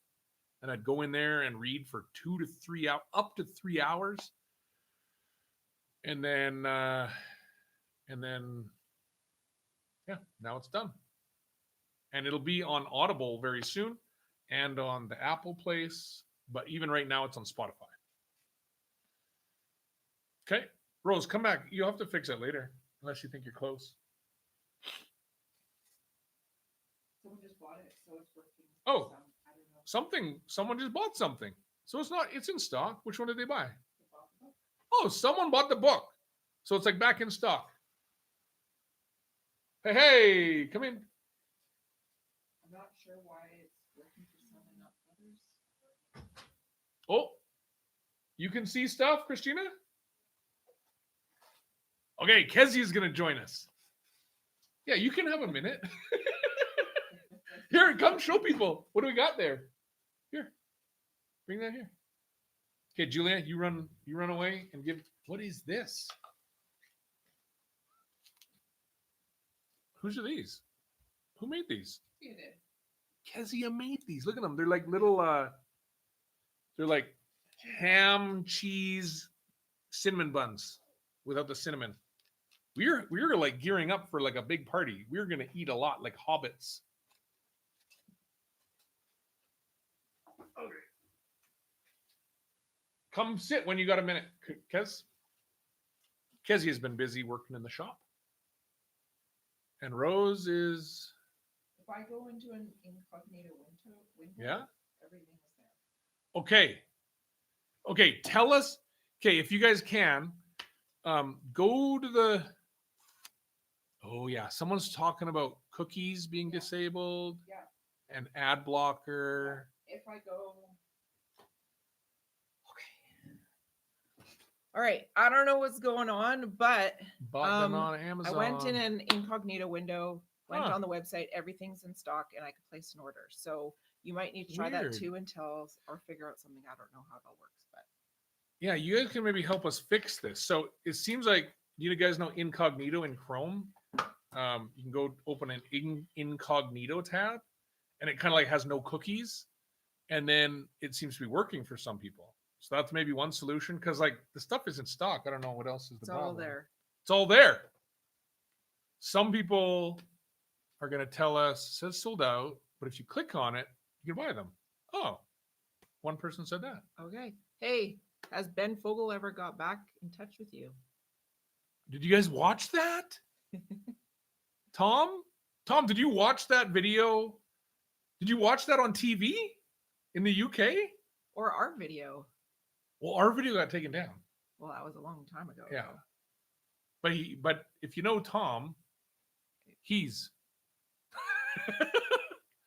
And I'd go in there and read for 2 to 3 hours, up to 3 hours. And then, yeah, now it's done. And it'll be on Audible very soon and on the Apple Place. But even right now, it's on Spotify. Okay. Rose, come back. You'll have to fix it later, unless you think you're close. Someone just bought it, so it's working. Oh, I don't know. someone just bought something. So it's in stock. Which one did they buy? They bought the book. Oh, someone bought the book. So it's like back in stock. Hey, come in. I'm not sure why it's working for some and not others. Oh, you can see stuff, Christina? Okay, Kezzy is going to join us. Yeah, you can have a minute. Here, come show people. What do we got there? Here, bring that here. Okay, Julia, you run away and give. What is this? Whose are these? Who made these? You did. Kezia made these. Look at them. They're like little. They're like ham, cheese, cinnamon buns without the cinnamon. We're like gearing up for like a big party. We're gonna eat a lot, like hobbits. Okay. Come sit when you got a minute, Kez. Kezzy has been busy working in the shop. And Rose is... If I go into an incognito window, Yeah? everything is there. Okay. Okay, tell us. Okay, if you guys can, go to the... Oh, yeah. Someone's talking about cookies being disabled. Yeah. And ad blocker. If I go... All right, I don't know what's going on, but Bought them on Amazon. I went in an incognito window, went Huh. on the website, everything's in stock, and I could place an order. So you might need to try Weird. that too or figure out something. I don't know how it all works, but Yeah, you guys can maybe help us fix this. So it seems like you guys know incognito in Chrome. You can go open an incognito tab, and it kind of like has no cookies, and then it seems to be working for some people. So that's maybe one solution, because like the stuff is in stock. I don't know what else is the it's problem. all there. It's all there. Some people are going to tell us it says sold out, but if you click on it, you can buy them. Oh, one person said that. Okay. Hey, has Ben Fogle ever got back in touch with you? Did you guys watch that? Tom, did you watch that video? Did you watch that on TV in the UK? Or our video? Well, our video got taken down. Well, that was a long time ago. Yeah. But if you know Tom, he's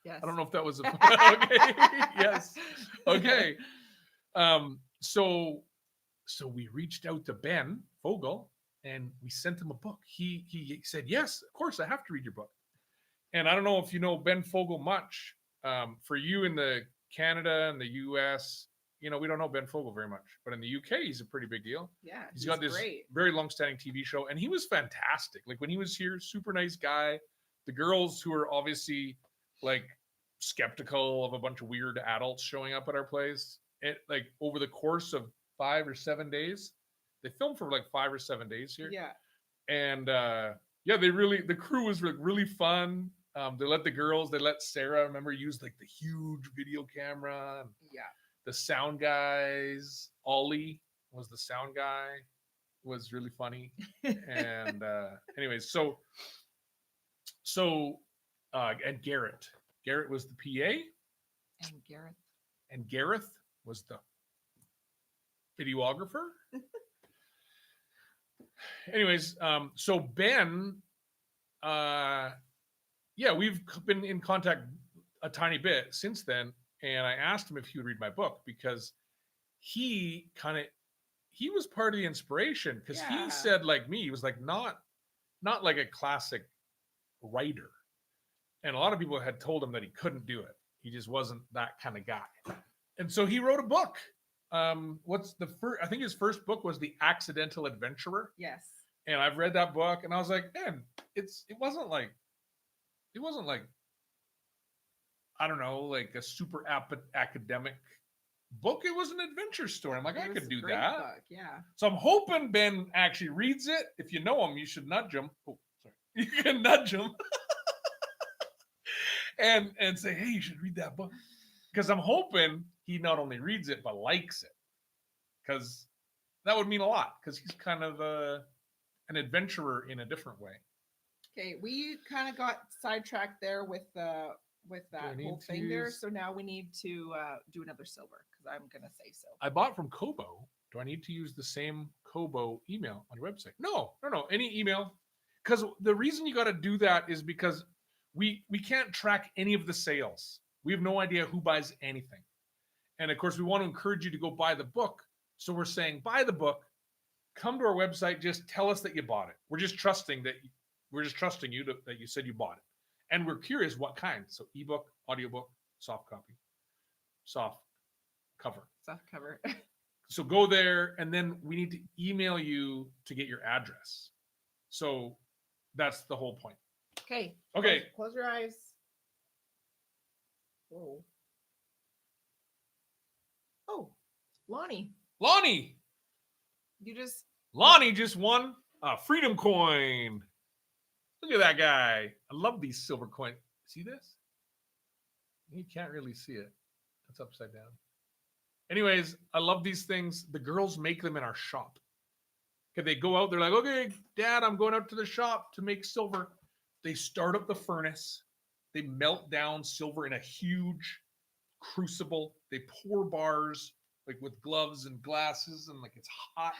Yes. I don't know if that was a okay. Yes. Okay. So we reached out to Ben Fogle and we sent him a book. He said, yes, of course, I have to read your book. And I don't know if you know Ben Fogle much. For you in the Canada and the US, we don't know Ben Fogle very much. But in the UK, he's a pretty big deal. Yeah. He's got this great. very long-standing TV show, and he was fantastic. Like when he was here, super nice guy. The girls who are obviously like skeptical of a bunch of weird adults showing up at our place, it like over the course of 5 or 7 days, they filmed for like 5 or 7 days here. Yeah. And the crew was really fun. They let Sarah, remember, use like the huge video camera. And Yeah. the sound guys, Ollie was the sound guy, was really funny. And anyways, and Garrett was the PA, and Gareth was the videographer. Anyways, so Ben, we've been in contact a tiny bit since then, and I asked him if he would read my book because he was part of the inspiration, because he said, like me, he was like not like a classic writer, and a lot of people had told him that he couldn't do it. He just wasn't that kind of guy, and so he wrote a book. I think his first book was The Accidental Adventurer. Yes. And I've read that book, and I was like, man, it wasn't like I don't know, like a super academic book. It was an adventure story. I'm like, I could do that. Book. Yeah. So I'm hoping Ben actually reads it. If you know him, you should nudge him. Oh, sorry. You can nudge him and say, hey, you should read that book. Because I'm hoping he not only reads it, but likes it. Because that would mean a lot. Because he's kind of an adventurer in a different way. Okay, we kind of got sidetracked there with that whole thing there. So now we need to do another silver, because I'm gonna say so. I bought from Kobo. Do I need to use the same Kobo email on your website? No. Any email. Because the reason you got to do that is because we can't track any of the sales. We have no idea who buys anything. And of course, we want to encourage you to go buy the book. So we're saying, buy the book, come to our website, just tell us that you bought it. We're just trusting you that you said you bought it. And we're curious what kind. So ebook, audiobook, soft copy, soft cover. Soft cover. So go there, and then we need to email you to get your address. So that's the whole point. Okay. Okay. Close your eyes. Whoa. Oh, Lonnie. Lonnie just won a freedom coin. Look at that guy. I love these silver coins. See this? You can't really see it. It's upside down. Anyways, I love these things. The girls make them in our shop. Okay, they go out. They're like, okay, Dad, I'm going out to the shop to make silver. They start up the furnace. They melt down silver in a huge crucible. They pour bars like with gloves and glasses, and like it's hot.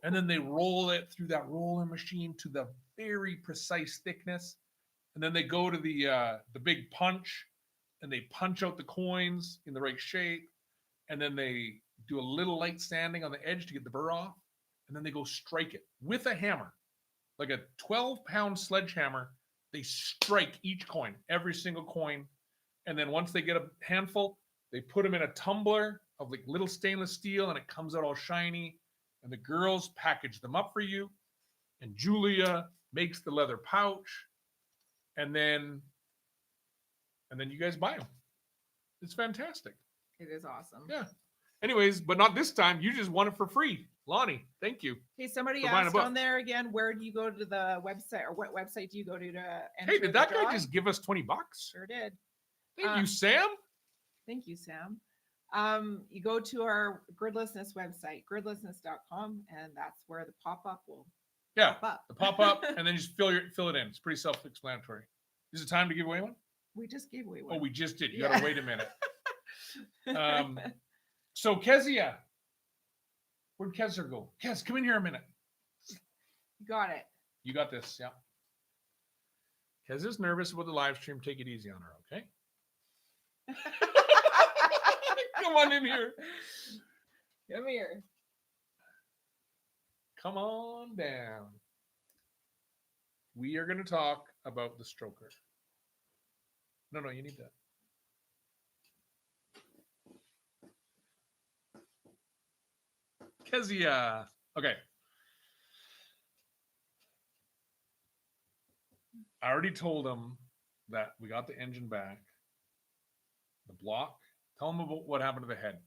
And then they roll it through that roller machine to the very precise thickness. And then they go to the big punch, and they punch out the coins in the right shape. And then they do a little light sanding on the edge to get the burr off. And then they go strike it with a hammer, like a 12-pound sledgehammer. They strike each coin, every single coin. And then once they get a handful, they put them in a tumbler of like little stainless steel, and it comes out all shiny. And the girls package them up for you. And Julia makes the leather pouch. And then you guys buy them. It's fantastic. It is awesome. Yeah. Anyways, but not this time. You just won it for free. Lonnie, thank you. Hey, somebody For buying a asked book. on there again, where do you go to the website, or what website do you go to enter Hey, did the that guy drawing? just give us $20? Sure did. Thank you, Sam. Thank you, Sam. You go to our Gridlessness website, gridlessness.com, and that's where the pop-up will Yeah, pop up. the pop-up, and then just fill it in. It's pretty self-explanatory. Is it time to give away one? We just gave away one. Oh, we just did. You Yeah. gotta wait a minute. So Kezia, where'd Kezia go? Kez, come in here a minute. You got it. You got this, yeah. Kezia's nervous about the live stream. Take it easy on her, okay? Come on in here. Come here. Come on down. We are going to talk about the stroker. No, you need that. Kezia. Okay. I already told him that we got the engine back. The block. Tell him about what happened to the head.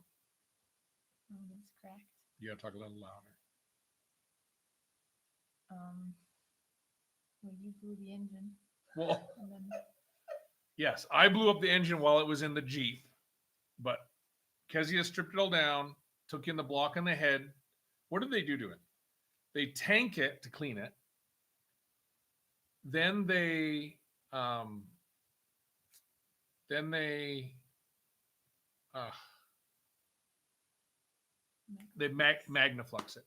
Oh, it's cracked. You got to talk a little louder. Well, you blew the engine, Well, and then yes, I blew up the engine while it was in the Jeep, but Kezia stripped it all down, took in the block and the head. What did they do to it? They tank it to clean it. Then they magnaflux it.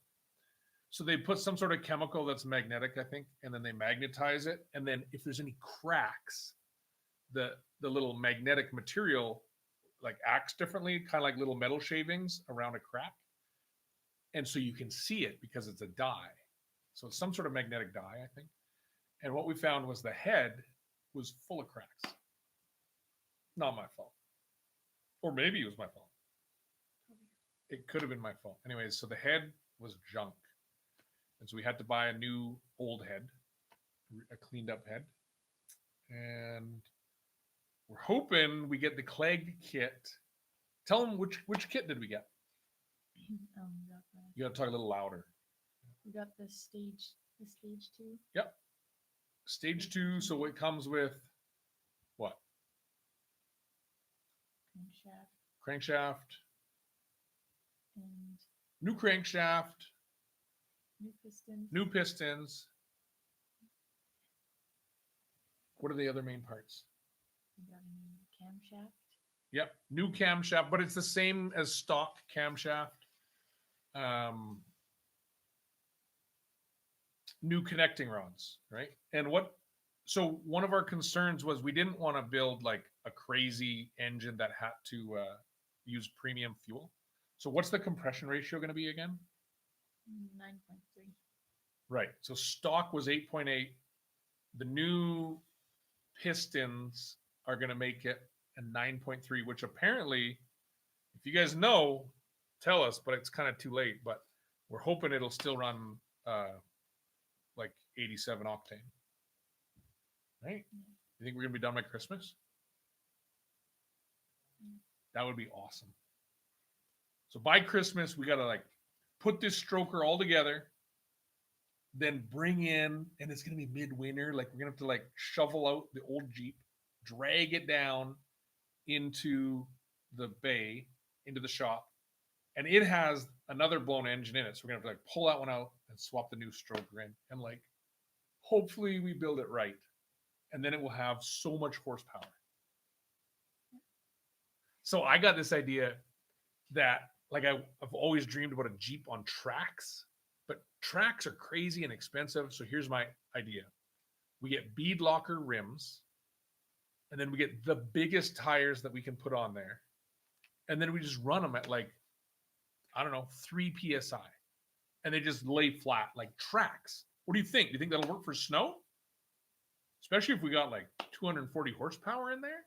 So they put some sort of chemical that's magnetic, I think, and then they magnetize it. And then if there's any cracks, the little magnetic material like acts differently, kind of like little metal shavings around a crack. And so you can see it because it's a dye. So it's some sort of magnetic dye, I think. And what we found was the head was full of cracks. Not my fault. Or maybe it was my fault. It could have been my fault. Anyways, so the head was junk. And so we had to buy a new old head, a cleaned up head. And we're hoping we get the Clegg kit. Tell them which kit did we get? we got You got to talk a little louder. the stage 2. Yep. Stage 2. So it comes with what? Crankshaft Crankshaft, and new crankshaft, new pistons. new pistons. What are the other main parts? We got a new camshaft. Yep, new camshaft, but it's the same as stock camshaft. New connecting rods, right? And so one of our concerns was we didn't want to build like a crazy engine that had to use premium fuel. So what's the compression ratio going to be again? 9.3. Right. So stock was 8.8. The new pistons are going to make it a 9.3, which apparently, if you guys know, tell us, but it's kind of too late. But we're hoping it'll still run like 87 octane. Right? You think we're going to be done by Christmas? That would be awesome. So by Christmas, we got to like put this stroker all together, then bring in, and it's going to be midwinter. Like we're going to have to like shovel out the old Jeep, drag it down into the bay, into the shop. And it has another blown engine in it. So we're going to have to like pull that one out and swap the new stroker in. And like, hopefully we build it right. And then it will have so much horsepower. So I got this idea that like I've always dreamed about a Jeep on tracks, but tracks are crazy and expensive. So here's my idea. We get bead locker rims, and then we get the biggest tires that we can put on there. And then we just run them at like, I don't know, 3 PSI. And they just lay flat like tracks. What do you think? Do you think that'll work for snow? Especially if we got like 240 horsepower in there?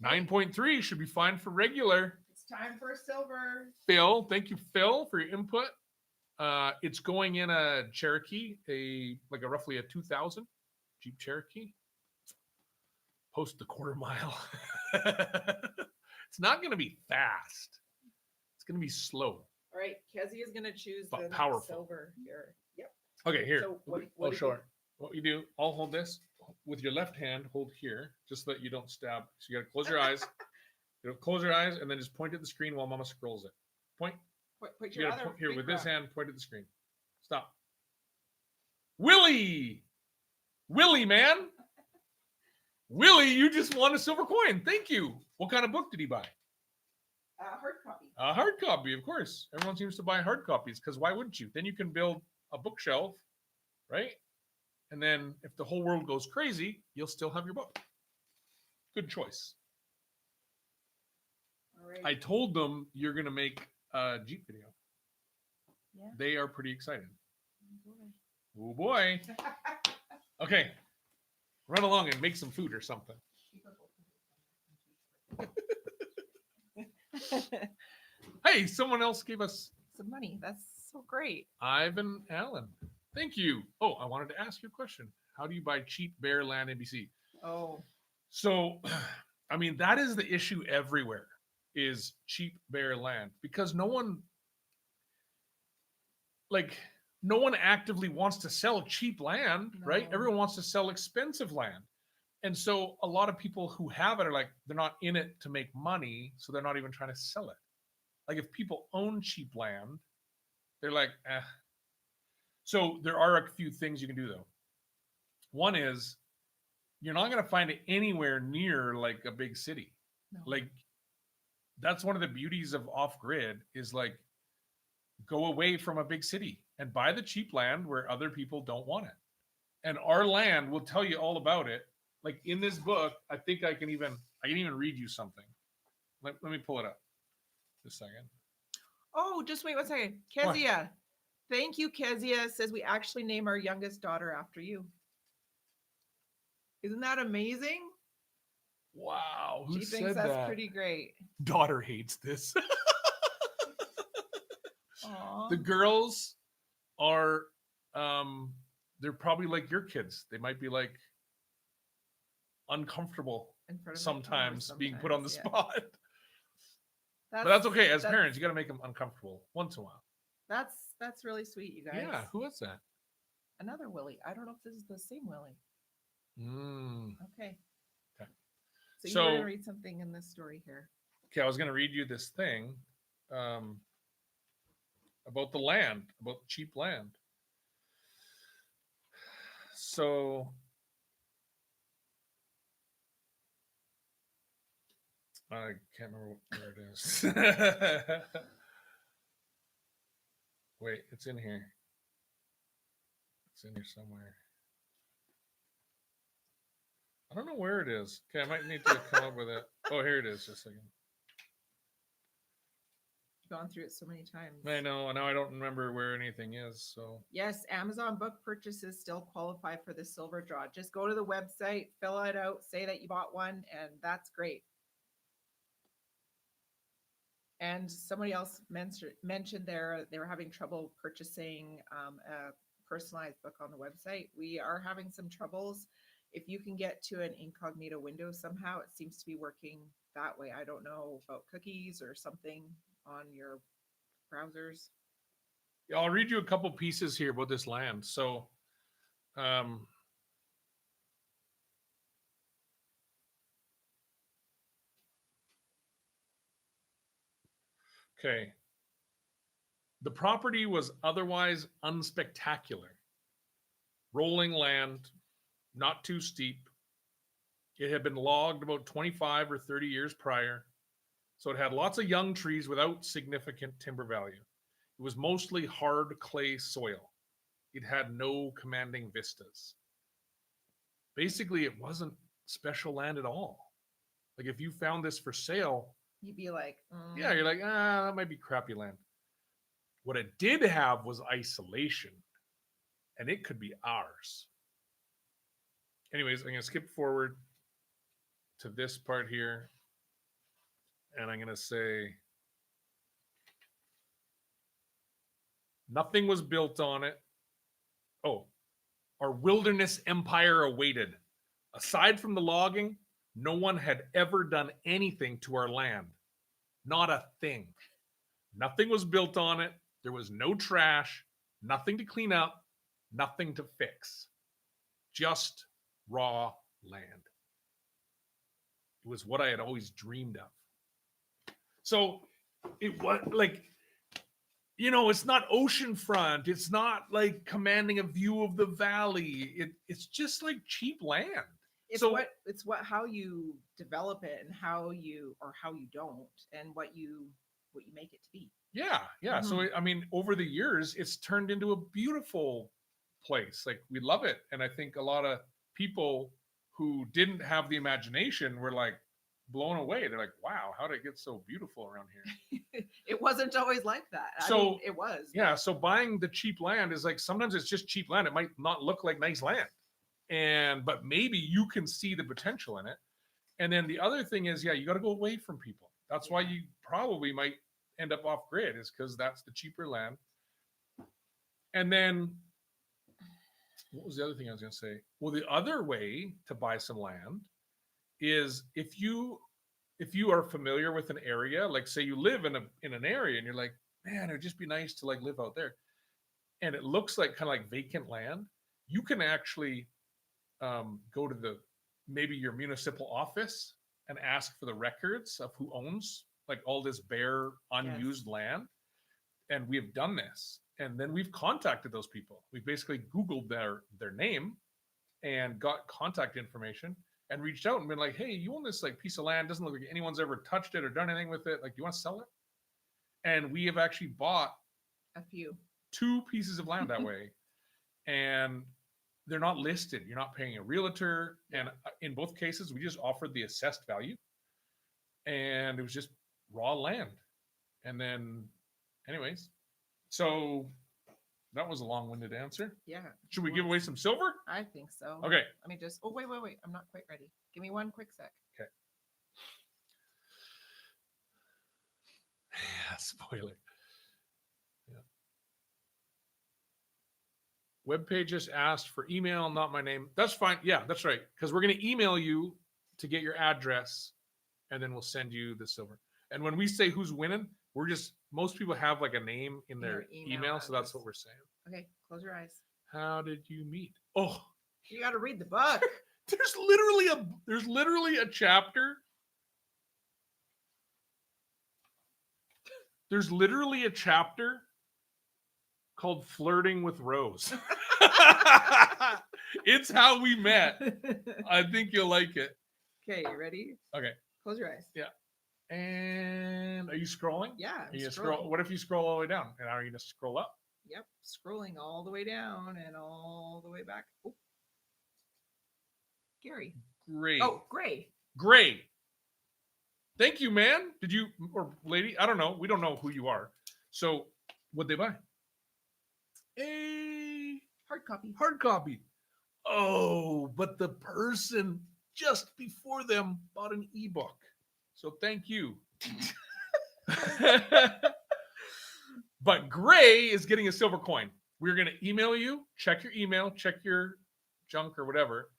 9.3 should be fine for regular. It's time for silver. Phil, thank you, Phil, for your input. It's going in a Cherokee, like a roughly a 2000 Jeep Cherokee. Post the quarter mile. It's not going to be fast. It's going to be slow. All right, Kezia is going to choose But the powerful. silver here. Yep. Okay, here. So what I'll do show you- her. What you do, I'll hold this with your left hand, hold here, just so that you don't stab. So you got to close your eyes. You gotta close your eyes and then just point at the screen while Mama scrolls it. Point. Put You your gotta other point here with finger this up. hand, point at the screen. Stop. Willie! Willie, man! Willie, you just won a silver coin. Thank you. What kind of book did he buy? Hard copy. A hard copy, of course. Everyone seems to buy hard copies because why wouldn't you? Then you can build a bookshelf, right? And then if the whole world goes crazy, you'll still have your book. Good choice. All right. I told them you're going to make a Jeep video. Yeah. They are pretty excited. Boy. Oh boy. Okay. Run along and make some food or something. Hey, someone else gave us Some money. That's so great. Ivan Allen. Thank you. Oh, I wanted to ask you a question. How do you buy cheap bare land in BC? Oh, So, I mean, that is the issue everywhere is cheap bare land because no one actively wants to sell cheap land, right? No. Everyone wants to sell expensive land. And so a lot of people who have it are like, they're not in it to make money. So they're not even trying to sell it. Like if people own cheap land, they're like, eh. So there are a few things you can do though. One is you're not going to find it anywhere near like a big city. no. Like that's one of the beauties of off grid is like go away from a big city and buy the cheap land where other people don't want it. And our land will tell you all about it. Like in this book, I think I can even read you something. Let me pull it up. Just a second. Oh, just wait one second. Kezia. Thank you, Kezia. Says we actually name our youngest daughter after you. Isn't that amazing? Wow, who She said thinks that's that? pretty great. Daughter hates this. Aw. The girls are they're probably like your kids. They might be like uncomfortable In front of the sometimes camera being put on the sometimes, spot. yeah. But that's okay. As parents, you got to make them uncomfortable once in a while. That's really sweet, you guys. Yeah, who is that? Another Willie. I don't know if this is the same Willie. Okay. Okay. So, So- you're gonna read something in this story here. Okay, I was going to read you this thing about the land, about cheap land. So I can't remember where it is. Wait, it's in here. It's in here somewhere. don't know where it is. Okay, I might need to come up with it. Oh, here it is. Just a second. Gone through it so many times. I know. Now I don't remember where anything is. So Yes, Amazon book purchases still qualify for the silver draw. Just go to the website, fill it out, say that you bought one, and that's great. And somebody else mentioned they were having trouble purchasing a personalized book on the website. We are having some troubles. If you can get to an incognito window somehow, it seems to be working that way. I don't know about cookies or something on your browsers. yeah, I'll read you a couple pieces here about this land. So, okay. The property was otherwise unspectacular. Rolling land, not too steep. It had been logged about 25 or 30 years prior. So it had lots of young trees without significant timber value. It was mostly hard clay soil. It had no commanding vistas. Basically, it wasn't special land at all. Like if you found this for sale, You'd be like, yeah, you're like, that might be crappy land. What it did have was isolation, and it could be ours. Anyways, I'm going to skip forward to this part here, and I'm going to say nothing was built on it. Oh, our wilderness empire awaited. Aside from the logging, no one had ever done anything to our land. Not a thing. Nothing was built on it. There was no trash, nothing to clean up, nothing to fix. Just raw land. It was what I had always dreamed of. So it was like, it's not oceanfront. It's not like commanding a view of the valley. It's just like cheap land. it's So- what how you develop it and how you don't and what you make it to be. Yeah. So I mean, over the years, it's turned into a beautiful place. Like we love it, and I think a lot of people who didn't have the imagination were like blown away. They're like, "Wow, how did it get so beautiful around here?" It wasn't always like that. I So, mean, it was. Yeah. So buying the cheap land is like sometimes it's just cheap land. It might not look like nice land, but maybe you can see the potential in it. And then the other thing is, you got to go away from people. That's why you probably might end up off grid, is because that's the cheaper land. And then what was the other thing I was going to say? Well, the other way to buy some land is if you are familiar with an area, like say you live in an area and you're like, man, it'd just be nice to like live out there, and it looks like kind of like vacant land. You can actually go to maybe your municipal office and ask for the records of who owns like all this bare unused land. And we have done this. And then we've contacted those people. We basically Googled their name and got contact information and reached out and been like, hey, you own this like piece of land. Doesn't look like anyone's ever touched it or done anything with it. Like, do you want to sell it? And we have actually bought A few. 2 pieces of land that way. And they're not listed. You're not paying a realtor. And in both cases, we just offered the assessed value. And it was just raw land. And then, anyways, so that was a long-winded answer. Yeah. Should we give away some silver? I think so. Okay. Let me just. Oh, wait. I'm not quite ready. Give me one quick sec. Okay. Yeah, spoiler. Yeah. Webpage just asked for email, not my name. That's fine. Yeah, that's right. Because we're going to email you to get your address, and then we'll send you the silver. And when we say who's winning, most people have like a name in their email, so that's what we're saying. Okay, close your eyes. How did you meet? Oh, You got to read the book. there's literally a chapter. There's literally a chapter called Flirting with Rose. It's how we met. I think you'll like it. Okay, you ready? Okay. Close your eyes. Yeah. And are you scrolling? Yeah. Are I'm you gonna scrolling. scroll? What if you scroll all the way down? And are you gonna scroll up? Yep, scrolling all the way down and all the way back. Oh. Gary. Gray. Oh, Gray. Gray. Thank you, man. Did you, or lady? I don't know. We don't know who you are. So, what'd they buy? A Hard copy. hard copy. Oh, but the person just before them bought an ebook. So, thank you. But Gray is getting a silver coin. We're going to email you. Check your email. Check your junk or whatever.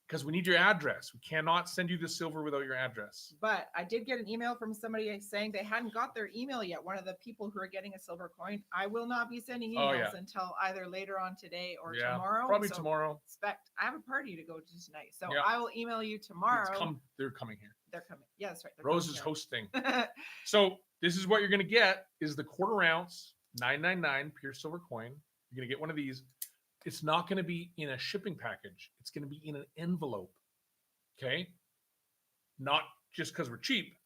Because we need your address. We cannot send you the silver without your address. But I did get an email from somebody saying they hadn't got their email yet. One of the people who are getting a silver coin. I will not be sending Oh, emails yeah. until either later on today or Yeah, tomorrow. probably So tomorrow. I have a party to go to tonight. So Yeah. I will email you tomorrow. They're coming here. They're coming. Yeah, that's right. They're Rose coming is here. hosting. So this is what you're going to get is the 1/4 ounce 999 pure silver coin. You're going to get one of these. It's not going to be in a shipping package. It's going to be in an envelope. Okay. Not just because we're cheap,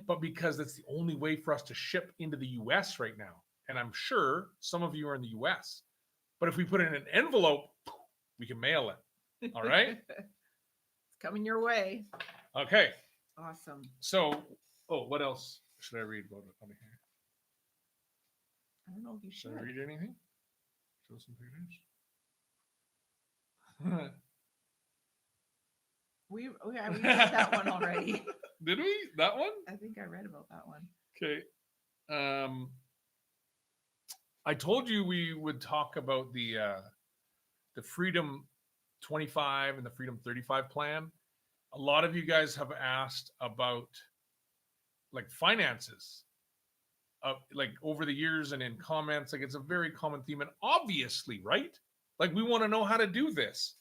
but because that's the only way for us to ship into the US right now. And I'm sure some of you are in the US. But if we put it in an envelope, we can mail it. All right. It's coming your way. Okay. Awesome. So, what else should I read about it on here? I don't know if you Should should. I read anything? Show some pictures. We read that one already. Did we? That one? I think I read about that one. Okay. I told you we would talk about the Freedom 25 and the Freedom 35 plan. A lot of you guys have asked about like finances. Like over the years and in comments, like it's a very common theme, and obviously, right? Like we want to know how to do this.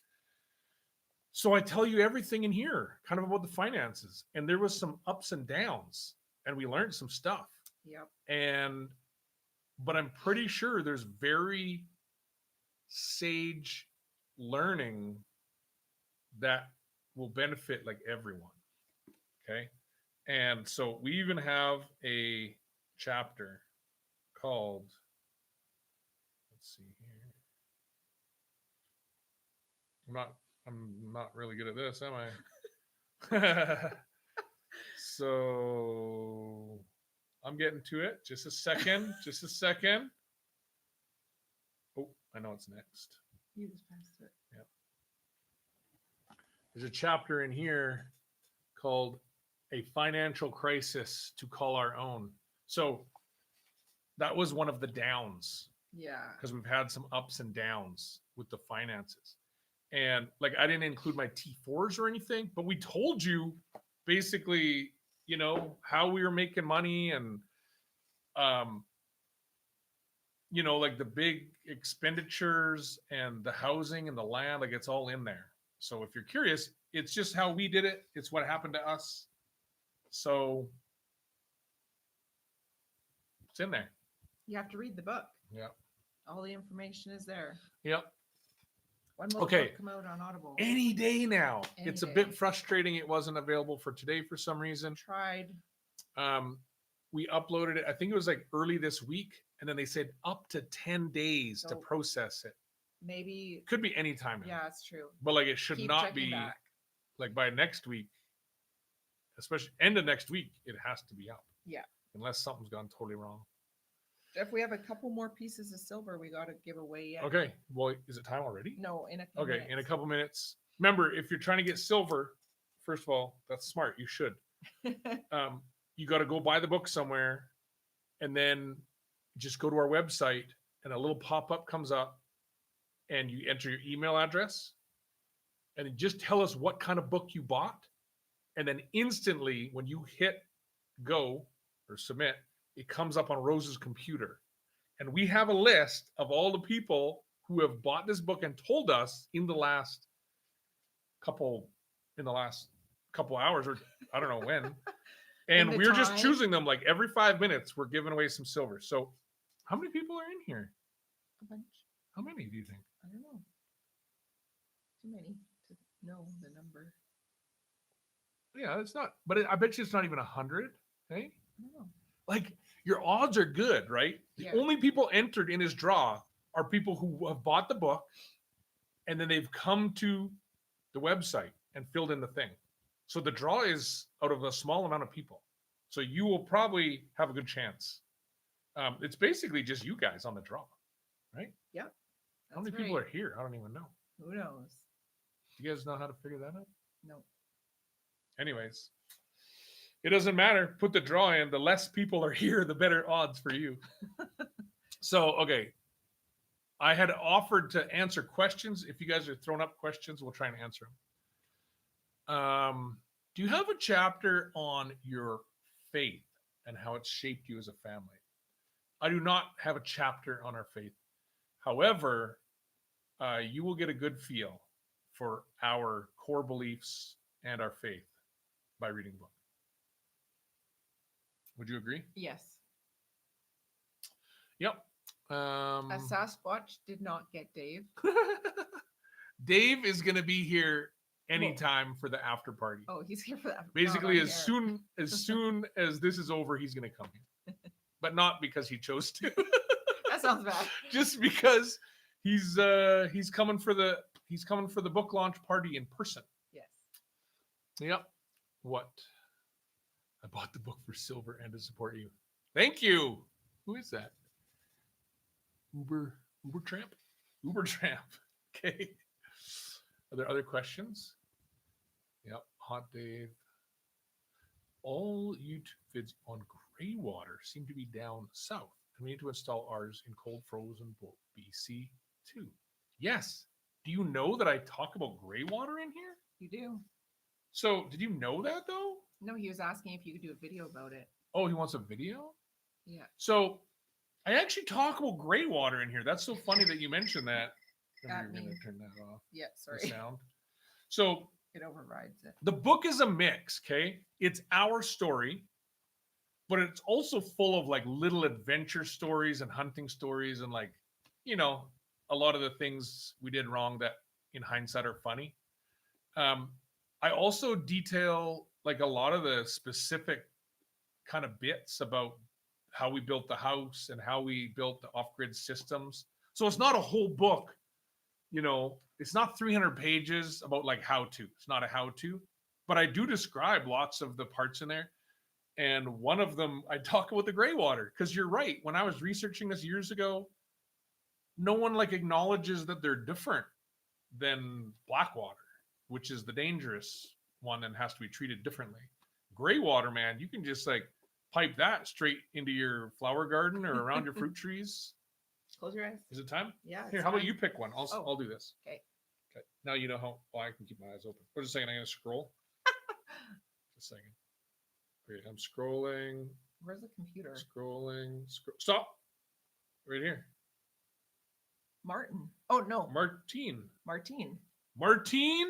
So I tell you everything in here, kind of about the finances, and there was some ups and downs, and we learned some stuff. Yep. But I'm pretty sure there's very sage learning that will benefit like everyone. Okay. And so we even have a chapter called, let's see here. I'm not really good at this, am I? So I'm getting to it. Just a second. Oh, I know it's next. You just passed it. There's a chapter in here called A Financial Crisis to Call Our Own. So that was one of the downs Yeah. because we've had some ups and downs with the finances. And like I didn't include my T4s or anything, but we told you basically, you know, how we were making money and you know, like the big expenditures and the housing and the land, like it's all in there. So if you're curious, it's just how we did it. It's what happened to us. So it's in there. You have to read the book. Yeah. All the information is there. Yep. When will the Okay. book come out on Audible? Any day now. Any It's a day. bit frustrating. It wasn't available for today for some reason. Tried. We uploaded it. I think it was like early this week. And then they said up to 10 days to So- process it. Maybe. Could be any time now. Yeah, it's true. But like it should Keep not checking be back. like by next week, especially end of next week, it has to be up. Yeah. Unless something's gone totally wrong. If we have a couple more pieces of silver, we got to give away. Yet. Okay. Well, is it time already? No, in a few Okay. minutes. In a couple minutes. Remember, if you're trying to get silver, first of all, that's smart. You should. You got to go buy the book somewhere and then just go to our website and a little pop-up comes up and you enter your email address and then just tell us what kind of book you bought. And then instantly when you hit go or submit, it comes up on Rose's computer. And we have a list of all the people who have bought this book and told us in the last couple hours, or I don't know when. And the we're just time. choosing them like every 5 minutes, we're giving away some silver. So how many people are in here? A bunch. How many do you think? I don't know. Too many to know the number. Yeah, it's not, but I bet you it's not even 100. Hey, I don't know. like your odds are good, right? The Yeah. only people entered in his draw are people who have bought the book and then they've come to the website and filled in the thing. So the draw is out of a small amount of people. So you will probably have a good chance. It's basically just you guys on the draw, right? Yep. How many That's people right. are here? I don't even know. Who knows? Do you guys know how to figure that out? No. Anyways, it doesn't matter. Put the draw in. The less people are here, the better odds for you. So, okay. I had offered to answer questions. If you guys are throwing up questions, we'll try and answer them. Do you have a chapter on your faith and how it's shaped you as a family? I do not have a chapter on our faith. However, you will get a good feel for our core beliefs and our faith by reading the book. Would you agree? Yes. Yep. A Sasquatch did not get Dave. Dave is going to be here anytime for the after party. Oh, he's here for that. Basically, as soon as this is over, he's going to come here, but not because he chose to. That sounds bad. Just because he's coming for the book launch party in person. Yes. Yep. What? I bought the book for silver and to support you. Thank you. Who is that? Uber Tramp? Uber Tramp. Okay. Are there other questions? Yep. Hot Dave. All YouTube vids on gray water seem to be down south. And we need to install ours in cold frozen BC too. Yes. Do you know that I talk about gray water in here? You do. So did you know that though? No, he was asking if you could do a video about it. Oh, he wants a video? Yeah. So I actually talk about gray water in here. That's so funny that you mentioned that. That You're going means- to turn that off. Yeah, The sorry. sound. So It overrides it. the book is a mix, okay? It's our story, but it's also full of like little adventure stories and hunting stories and like, you know, a lot of the things we did wrong that in hindsight are funny. I also detail like a lot of the specific kind of bits about how we built the house and how we built the off-grid systems. So it's not a whole book, you know, it's not 300 pages about like how to. It's not a how to, but I do describe lots of the parts in there. And one of them, I talk about the gray water because you're right. When I was researching this years ago, no one like acknowledges that they're different than black water, which is the dangerous one and has to be treated differently. Gray water, man, you can just like pipe that straight into your flower garden or around your fruit trees. Close your eyes. Is it time? Yeah. Here, it's how about fine. you pick one? Oh. I'll do this. Okay. Okay. Now you know how. Oh, I can keep my eyes open. Wait a second. I'm gonna scroll. Just a second. Great. I'm scrolling. Where's the computer? Scrolling. Stop. Right here. Martin. Oh no, Martine. Martine. Martine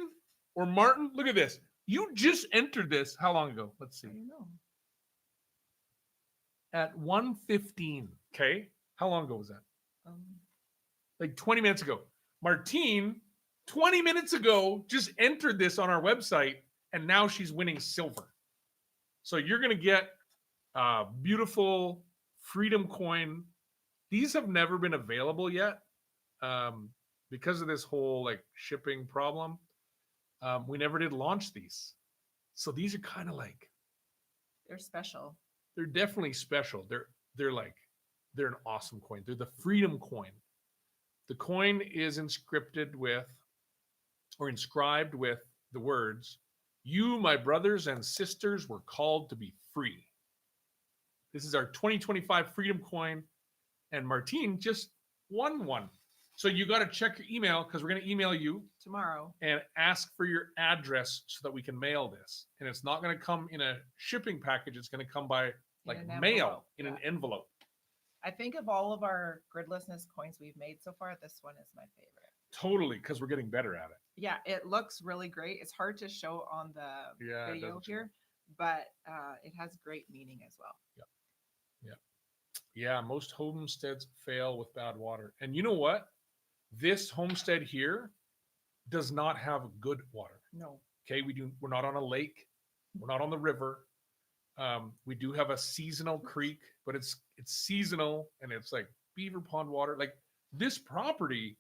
or Martin? Look at this. You just entered this. How long ago? Let's see. I don't know. At 1:15. Okay. How long ago was that? Um, Like 20 minutes ago. Martine, 20 minutes ago, just entered this on our website, and now she's winning silver. So you're going to get a beautiful Freedom coin. These have never been available yet because of this whole like shipping problem. We never did launch these. So these are kind of like, they're special. they're definitely special. They're an awesome coin. They're the Freedom coin. The coin is inscribed with the words, "You, my brothers and sisters, were called to be free." This is our 2025 Freedom coin, and Martine just won one. So you got to check your email because we're going to email you Tomorrow. and ask for your address so that we can mail this. And it's not going to come in a shipping package. It's going to come by like an mail envelope, in an yeah. envelope. I think of all of our gridlessness coins we've made so far, this one is my favorite. Totally, because we're getting better at it. Yeah, it looks really great. It's hard to show on the Yeah, it video doesn't show. here, but it has great meaning as well. Yeah, most homesteads fail with bad water. And you know what? This homestead here does not have good water. No. Okay, we're not on a lake. We're not on the river. We do have a seasonal creek, but it's seasonal and it's like beaver pond water. Like this property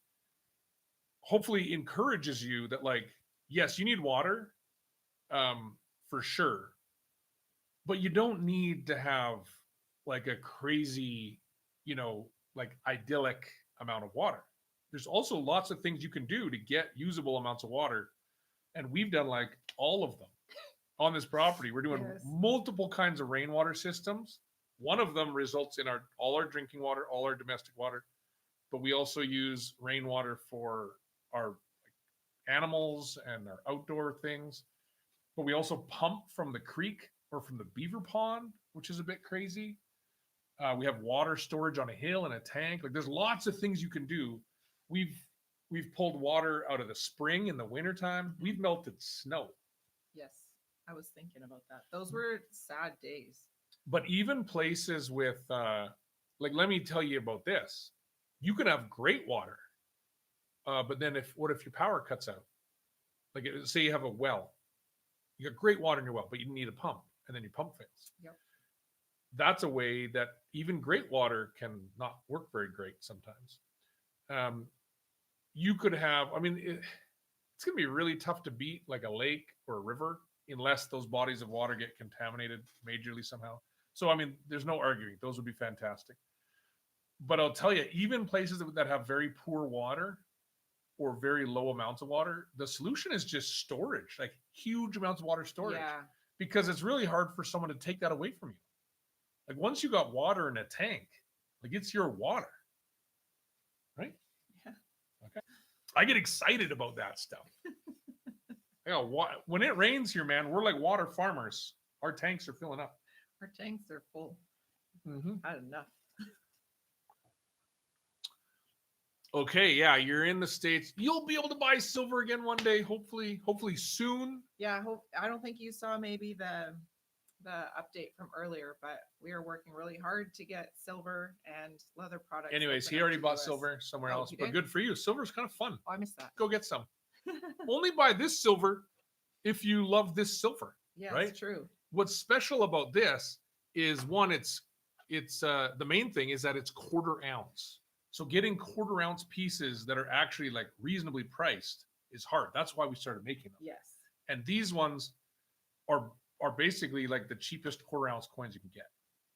hopefully encourages you that like, yes, you need water, for sure. But you don't need to have like a crazy, like idyllic amount of water. There's also lots of things you can do to get usable amounts of water. And we've done like all of them on this property. We're doing Yes. multiple kinds of rainwater systems. One of them results in all our drinking water, all our domestic water, but we also use rainwater for our animals and our outdoor things. But we also pump from the creek or from the beaver pond, which is a bit crazy. We have water storage on a hill in a tank. Like there's lots of things you can do. We've pulled water out of the spring in the wintertime. We've melted snow. Yes, I was thinking about that. Those were sad days. But even places with like, let me tell you about this. You can have great water, but then what if your power cuts out? Like say you have a well, you got great water in your well, but you need a pump, and then your pump fails. Yep. That's a way that even great water can not work very great sometimes. You could have, I mean, it's going to be really tough to beat like a lake or a river unless those bodies of water get contaminated majorly somehow. So, I mean, there's no arguing. Those would be fantastic. But I'll tell you, even places that have very poor water or very low amounts of water, the solution is just storage, like huge amounts of water storage. Yeah. Because it's really hard for someone to take that away from you. Like once you got water in a tank, like it's your water, right? Yeah. Okay. I get excited about that stuff. When it rains here, man, we're like water farmers. Our tanks are filling up. Our tanks are full. Mm-hmm. Not enough. Okay, yeah, you're in the States. You'll be able to buy silver again one day, hopefully soon. Yeah, I don't think you saw maybe the update from earlier, but we are working really hard to get silver and leather products. Anyways, open he up already to bought US. silver somewhere Oh, else, he but did? good for you. Silver's kind of fun. Oh, I missed that. Go get some. Only buy this silver if you love this silver. Yeah, right? it's true. What's special about this is one, it's the main thing is that it's quarter ounce. So getting quarter ounce pieces that are actually like reasonably priced is hard. That's why we started making them. Yes. And these ones are basically like the cheapest quarter ounce coins you can get.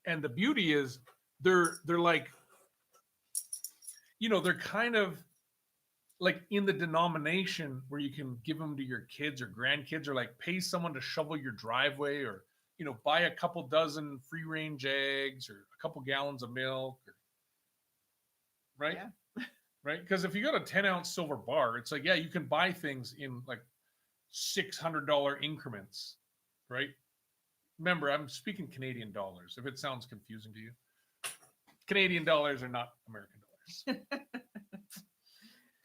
And the beauty is they're like, they're kind of like in the denomination where you can give them to your kids or grandkids, or like pay someone to shovel your driveway, or buy a couple dozen free range eggs or a couple gallons of milk, right? Yeah. Right? Because if you got a 10-ounce silver bar, it's like, yeah, you can buy things in like $600 increments, right? Remember, I'm speaking Canadian dollars. If it sounds confusing to you, Canadian dollars are not American dollars.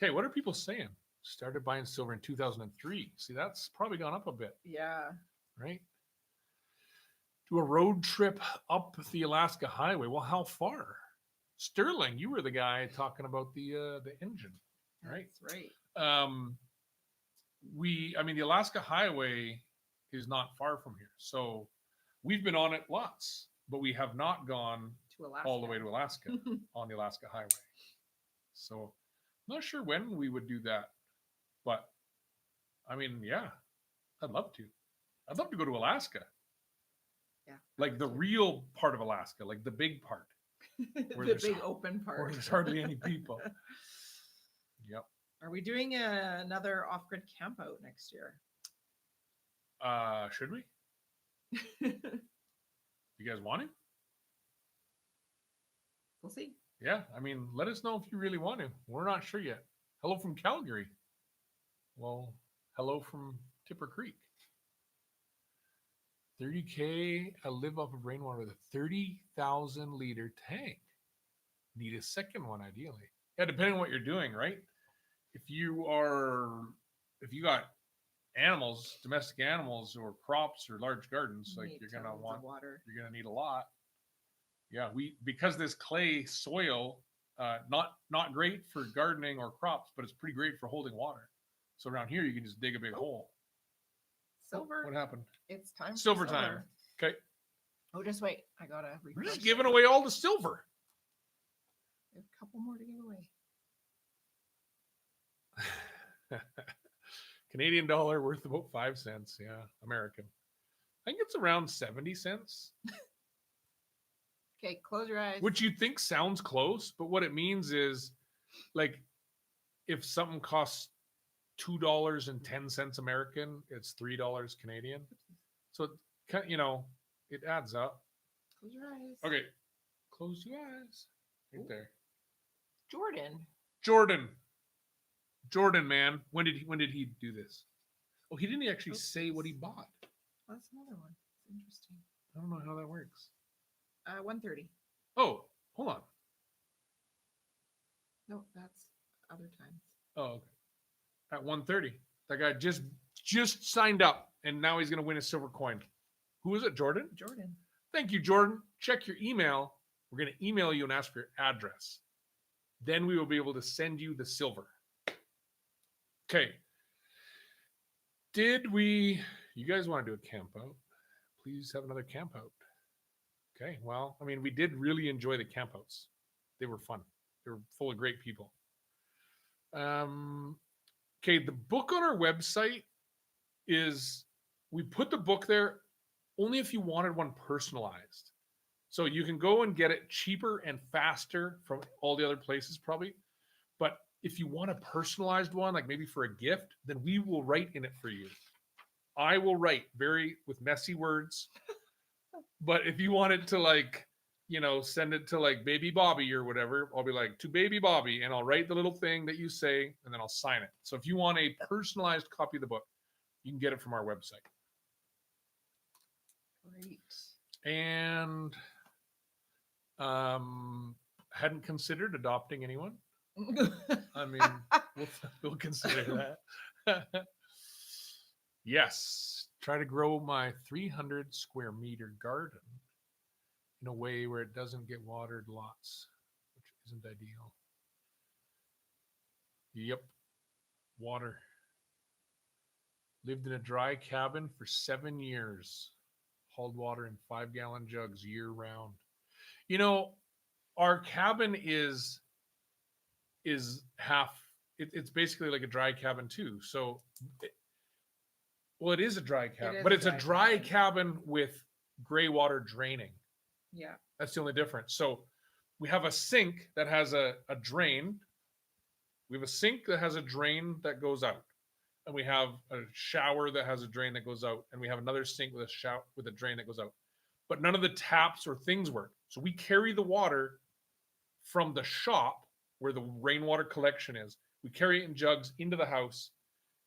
Okay, what are people saying? Started buying silver in 2003. See, that's probably gone up a bit, Yeah. right? Do a road trip up the Alaska Highway. Well, how far? Sterling, you were the guy talking about the engine, right? That's right. The Alaska Highway is not far from here, so we've been on it lots, but we have not gone To Alaska. all the way to Alaska on the Alaska Highway. So I'm not sure when we would do that, but I mean, yeah, I'd love to. I'd love to go to Alaska. Yeah. Like the real part of Alaska, like the big part. Where The there's- big open Where part. there's hardly any people. Yep. Are we doing another off-grid camp out next year? Should we? You guys want to? We'll see. Yeah, I mean, let us know if you really want to. We're not sure yet. Hello from Calgary. Well, hello from Tipper Creek. 30K, I live off of rainwater with a 30,000 liter tank. Need a second one, ideally. Yeah, depending on what you're doing, right? If you got animals, domestic animals, or crops or large gardens, You like need you're gonna tons of want, water. you're gonna need a lot. Yeah, because this clay soil, not great for gardening or crops, but it's pretty great for holding water. So around here, you can just dig a big hole. Silver. What happened? It's time for Silver time. Okay. Oh, just wait. I gotta We're refresh. just giving away all the silver. A couple more to give away. Canadian dollar worth about 5 cents. Yeah, American. I think it's around 70 cents, Okay, close your eyes. which you'd think sounds close, but what it means is like if something costs $2.10 American, it's $3 Canadian. So it it adds up. Close your eyes. Okay, close your eyes. Right there. Jordan, man. When did he do this? Oh, he didn't actually say what he bought. That's another one. It's interesting. I don't know how that works. 130. Oh, hold on. No, that's other times. Oh, okay. At 1:30. That guy just signed up and now he's gonna win a silver coin. Who is it, Jordan? Jordan. Thank you, Jordan. Check your email. We're gonna email you and ask for your address. Then we will be able to send you the silver. Okay. You guys want to do a camp out? Please have another camp out. Okay. Well, I mean, we did really enjoy the camp outs. They were fun. They were full of great people. Okay. The book on our website we put the book there only if you wanted one personalized. So you can go and get it cheaper and faster from all the other places probably. But if you want a personalized one, like maybe for a gift, then we will write in it for you. I will write with messy words. But if you want it to send it to like baby Bobby or whatever, I'll be like to baby Bobby and I'll write the little thing that you say and then I'll sign it. So if you want a personalized copy of the book, you can get it from our website. Great. And hadn't considered adopting anyone. I mean, we'll consider that. Yes, try to grow my 300 square meter garden in a way where it doesn't get watered lots, which isn't ideal. Yep, water. Lived in a dry cabin for 7 years. Hauled water in 5-gallon jugs year round. Our cabin is half. It's basically like a dry cabin too. So, it is a dry cabin, but it's a dry cabin with gray water draining. Yeah. That's the only difference. So, we have a sink that has a drain. We have a sink that has a drain that goes out. And we have a shower that has a drain that goes out, and we have another sink with a drain that goes out. But none of the taps or things work. So we carry the water from the shop where the rainwater collection is. We carry it in jugs into the house,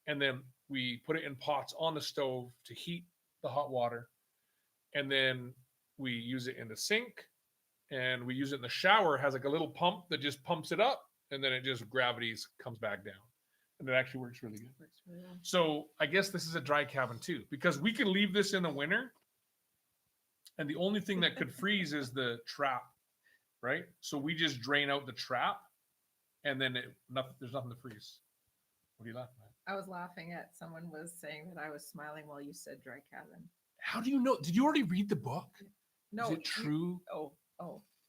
and then we put it in pots on the stove to heat the hot water. And then we use it in the sink, and we use it in the shower. It has like a little pump that just pumps it up, and then it just comes back down. And it actually works really good. Works really well. So I guess this is a dry cabin too, because we can leave this in the winter, and the only thing that could freeze is the trap, right? So we just drain out the trap, and then there's nothing to freeze. What are you laughing at? I was laughing at someone was saying that I was smiling while you said dry cabin. How do you know? Did you already read the book? No. Is it true? Oh.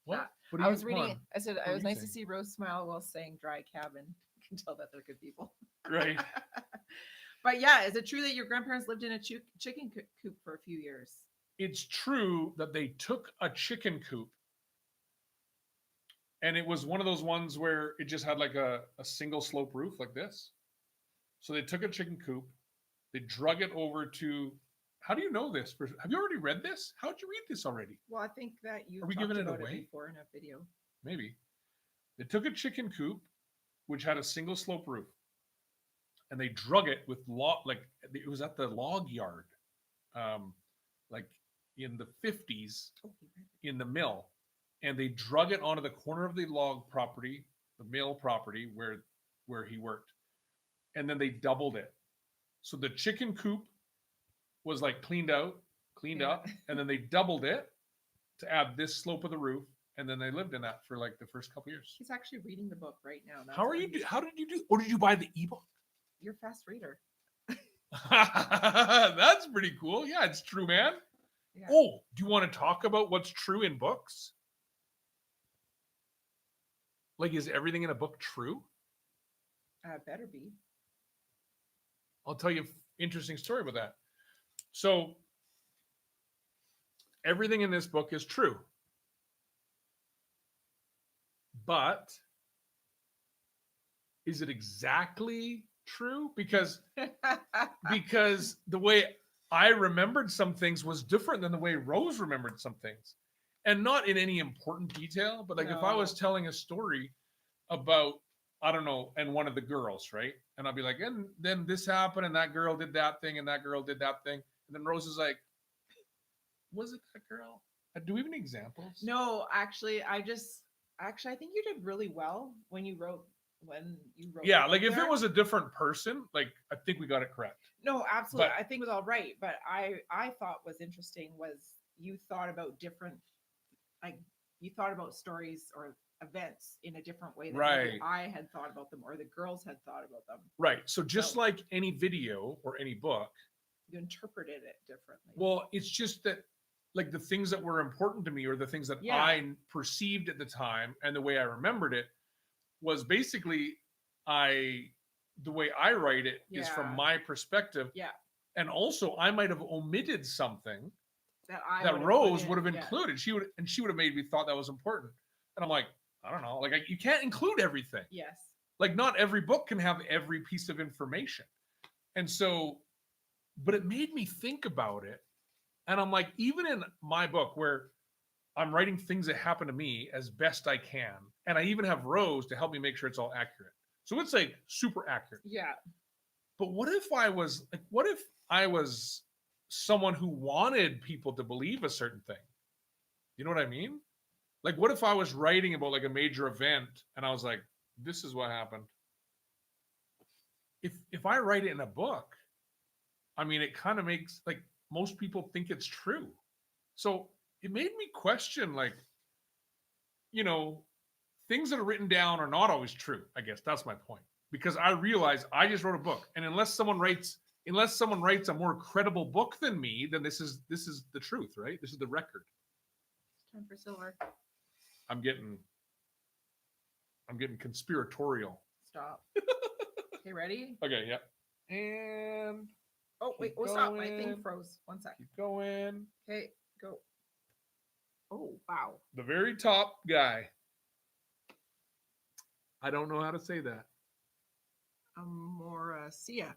What? I was reading it. I said it was nice to see Rose smile while saying dry cabin. You can tell that they're good people. Right. But yeah, is it true that your grandparents lived in a chicken coop for a few years? It's true that they took a chicken coop, and it was one of those ones where it just had like a single slope roof like this. So they took a chicken coop, they drug it over to. How do you know this? Have you already read this? How did you read this already? Well, I think that you Are we talked giving it about away? before in a video. Maybe. They took a chicken coop, which had a single slope roof, and they drug it with it was at the log yard, like in the 50s in the mill, and they drug it onto the corner of the log property, the mill property where he worked, and then they doubled it. So the chicken coop was like cleaned up, and then they doubled it to add this slope of the roof, and then they lived in that for like the first couple years. He's actually reading the book right now. How did you do? Or did you buy the ebook? You're a fast reader. That's pretty cool. Yeah, it's true, man. Yeah. Oh, do you want to talk about what's true in books? Like, is everything in a book true? Better be. I'll tell you an interesting story about that. So everything in this book is true. But is it exactly true? Because the way I remembered some things was different than the way Rose remembered some things. And not in any important detail, but like if I was No. telling a story about, I don't know, and one of the girls, right? And I'll be like, and then this happened, and that girl did that thing, and that girl did that thing. And then Rose is like, was it that girl? Do we have any examples? No, actually, I think you did really well when you wrote Yeah, the like book if there. it was a different person, like I think we got it correct. No, absolutely. But- I think it was all right. But I thought was interesting was you thought about different, like you thought about stories or events in a different way than maybe Right. I had thought about them or the girls had thought about them. Right. So just So- like any video or any book, You interpreted it differently. well, it's just that like the things that were important to me or the things that Yeah. I perceived at the time and the way I remembered it was basically the way I write it is from Yeah. my perspective. Yeah. And also I might have omitted something that I that would've put Rose in, would have yeah. included. She would have made me thought that was important. And I'm like, I don't know. Like you can't include everything. Yes. Like not every book can have every piece of information. And so, but it made me think about it. And I'm like, even in my book where I'm writing things that happen to me as best I can, and I even have Rose to help me make sure it's all accurate. So it's like super accurate. Yeah. But what if I was someone who wanted people to believe a certain thing? You know what I mean? Like what if I was writing about like a major event and I was like, this is what happened. If I write it in a book, I mean it kind of makes like most people think it's true. So it made me question like, you know, things that are written down are not always true. I guess that's my point. Because I realize I just wrote a book. And unless someone writes a more credible book than me, then this is the truth, right? This is the record. Time for silver. I'm getting conspiratorial. Stop. Okay, ready? Okay, yeah. And Oh, wait. Keep Oh, stop. My going. thing froze. 1 second. keep going. Okay, go. Oh, wow. The very top guy. I don't know how to say that. Amoracia. I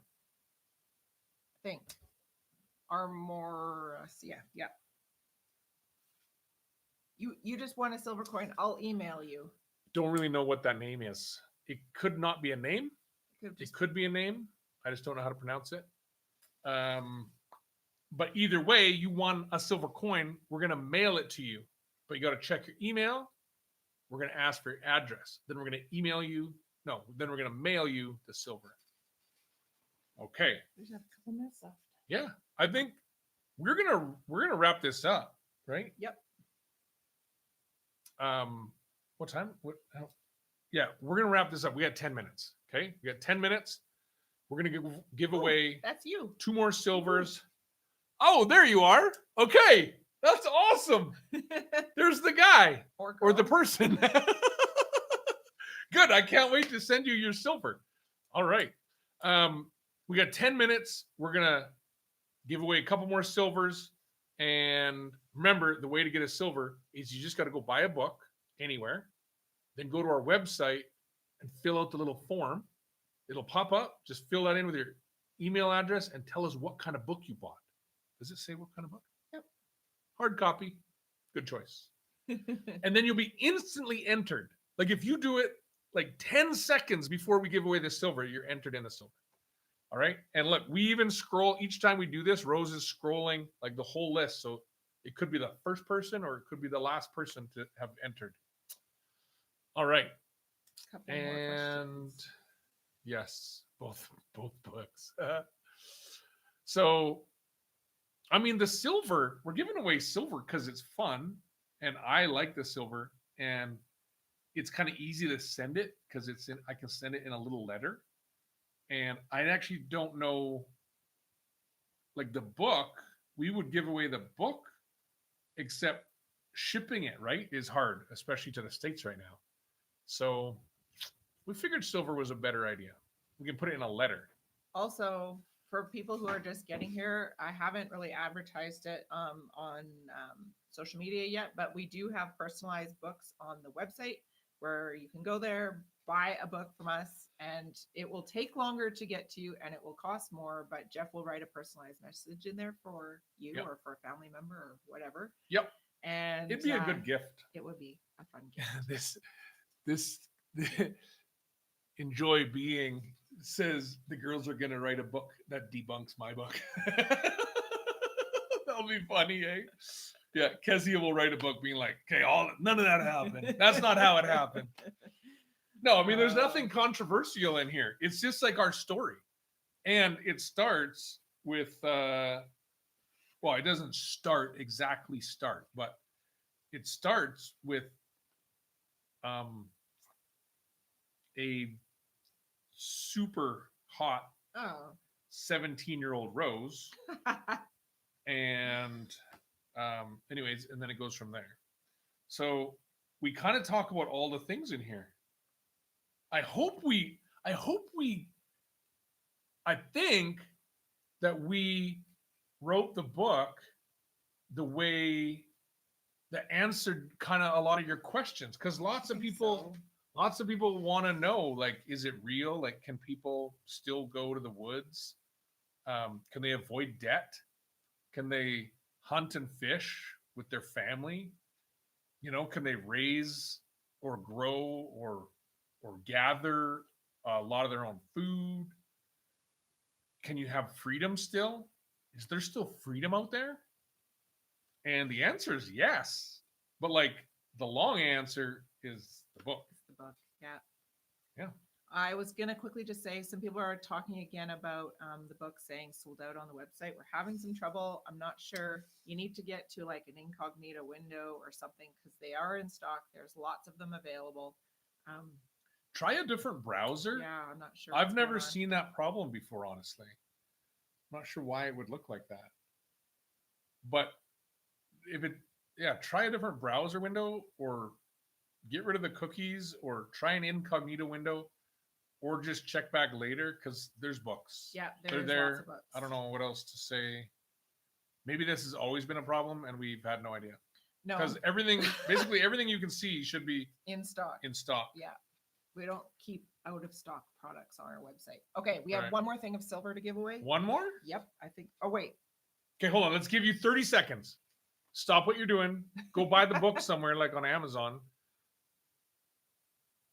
think. Armoracia. Yeah. You just won a silver coin. I'll email you. Don't really know what that name is. It could not be a name. Could've It just- could be a name. I just don't know how to pronounce it. But either way, you won a silver coin. We're going to mail it to you. But you got to check your email. We're going to ask for your address. Then we're going to email you. No, then we're going to mail you the silver. Okay. We just have a couple minutes left. Yeah. I think we're going to wrap this up, right? Yep. What time? Yeah, we're going to wrap this up. We got 10 minutes. Okay? We got 10 minutes. We're going to give Oh, away That's you. 2 more silvers. Oh, there you are. Okay. That's awesome. There's the guy or or the girl. person. Good. I can't wait to send you your silver. All right. We got 10 minutes. We're going to give away a couple more silvers. And remember, the way to get a silver is you just got to go buy a book anywhere, then go to our website and fill out the little form. It'll pop up. Just fill that in with your email address and tell us what kind of book you bought. Does it say what kind of book? Yep. Hard copy. Good choice. And then you'll be instantly entered. Like if you do it like 10 seconds before we give away the silver, you're entered in the silver. All right. And look, we even scroll each time we do this. Rose is scrolling like the whole list. So it could be the first person or it could be the last person to have entered. All right. Couple more And questions. yes, both books. So, I mean, the silver, we're giving away silver because it's fun and I like the silver and it's kind of easy to send it because I can send it in a little letter. And I actually don't know, like the book, we would give away the book, except shipping it, right, is hard, especially to the States right now. So we figured silver was a better idea. We can put it in a letter. Also, for people who are just getting here, I haven't really advertised it on social media yet, but we do have personalized books on the website where you can go there, buy a book from us, and it will take longer to get to you and it will cost more, but Jeff will write a personalized message in there for you Yep. or for a family member or whatever. Yep. And It'd be a good gift. It would be a fun gift. this enjoy being says the girls are gonna write a book that debunks my book. That'll be funny, eh? Yeah, Kezia will write a book being like, okay, none of that happened. That's not how it happened. No, I mean, there's nothing controversial in here. It's just like our story. And it starts with well, it doesn't exactly start, but it starts with a super hot Oh. 17-year-old Rose. And anyways, and then it goes from there. So we kind of talk about all the things in here. I think that we wrote the book the way that answered kind of a lot of your questions, because lots of people want to know, like, is it real? Like, can people still go to the woods? Can they avoid debt? Can they hunt and fish with their family? You know, can they raise or grow or gather a lot of their own food? Can you have freedom still? Is there still freedom out there? And the answer is yes. But like the long answer is the book. It's the book. Yeah. Yeah. I was going to quickly just say some people are talking again about the book saying sold out on the website. We're having some trouble. I'm not sure. You need to get to like an incognito window or something because they are in stock. There's lots of them available. Try a different browser. Yeah, I'm not sure. I've never seen that problem before, honestly. I'm not sure why it would look like that. But try a different browser window or get rid of the cookies or try an incognito window or just check back later because there's books. Yeah, they're there's there. lots of books. I don't know what else to say. Maybe this has always been a problem and we've had no idea. No, Because basically everything you can see should be in stock. in stock. Yeah. We don't keep out of stock products on our website. Okay, we have Right. one more thing of silver to give away. One more? Yep, I think. Oh, wait. Okay, hold on. Let's give you 30 seconds. Stop what you're doing. Go buy the book somewhere like on Amazon.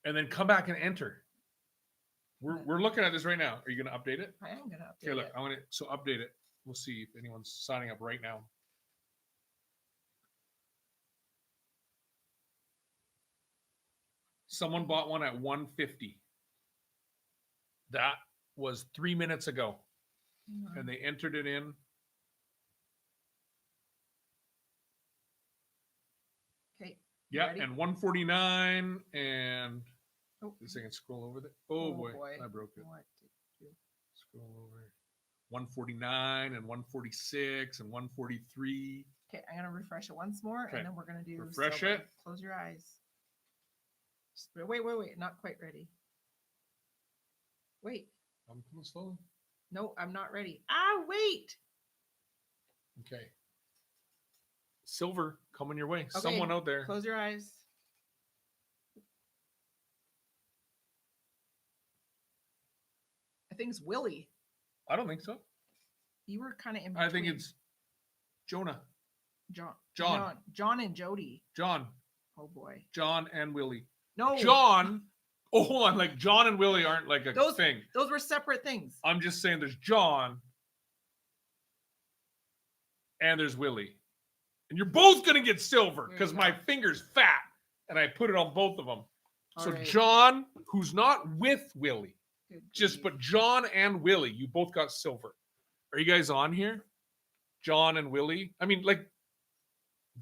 And then come back and enter. We're looking at this right now. Are you going to update it? I am going to update Okay, look. it. So update it. We'll see if anyone's signing up right now. Someone bought one at $150. That was 3 minutes ago. And they entered it in. Okay. Yeah, ready? and 149 and Oh. this thing can scroll over there. Oh, Oh, boy, boy. I broke it. What did you do? Scroll over. 149 and 146 and 143. Okay, I'm going to refresh it once more, Okay. and then we're going to do Refresh silver. it. Close your eyes. Wait. Not quite ready. Wait. I'm coming slowly. No, I'm not ready. Ah, wait. Okay. Silver coming your way. Okay, Someone out there. Close your eyes. I think it's Willie. I don't think so. You were kind of in I think between. it's Jonah. John. John. John and Jody. John. Oh boy. John and Willie. No. John. Oh, hold on. Like John and Willie aren't like a Those- thing. Those were separate things. I'm just saying there's John and there's Willie. And you're both going to get silver There you because go. my finger's fat and I put it on both of them. All So right. John, who's not with Willie, Good just grief. but John and Willie, you both got silver. Are you guys on here? John and Willie? I mean, like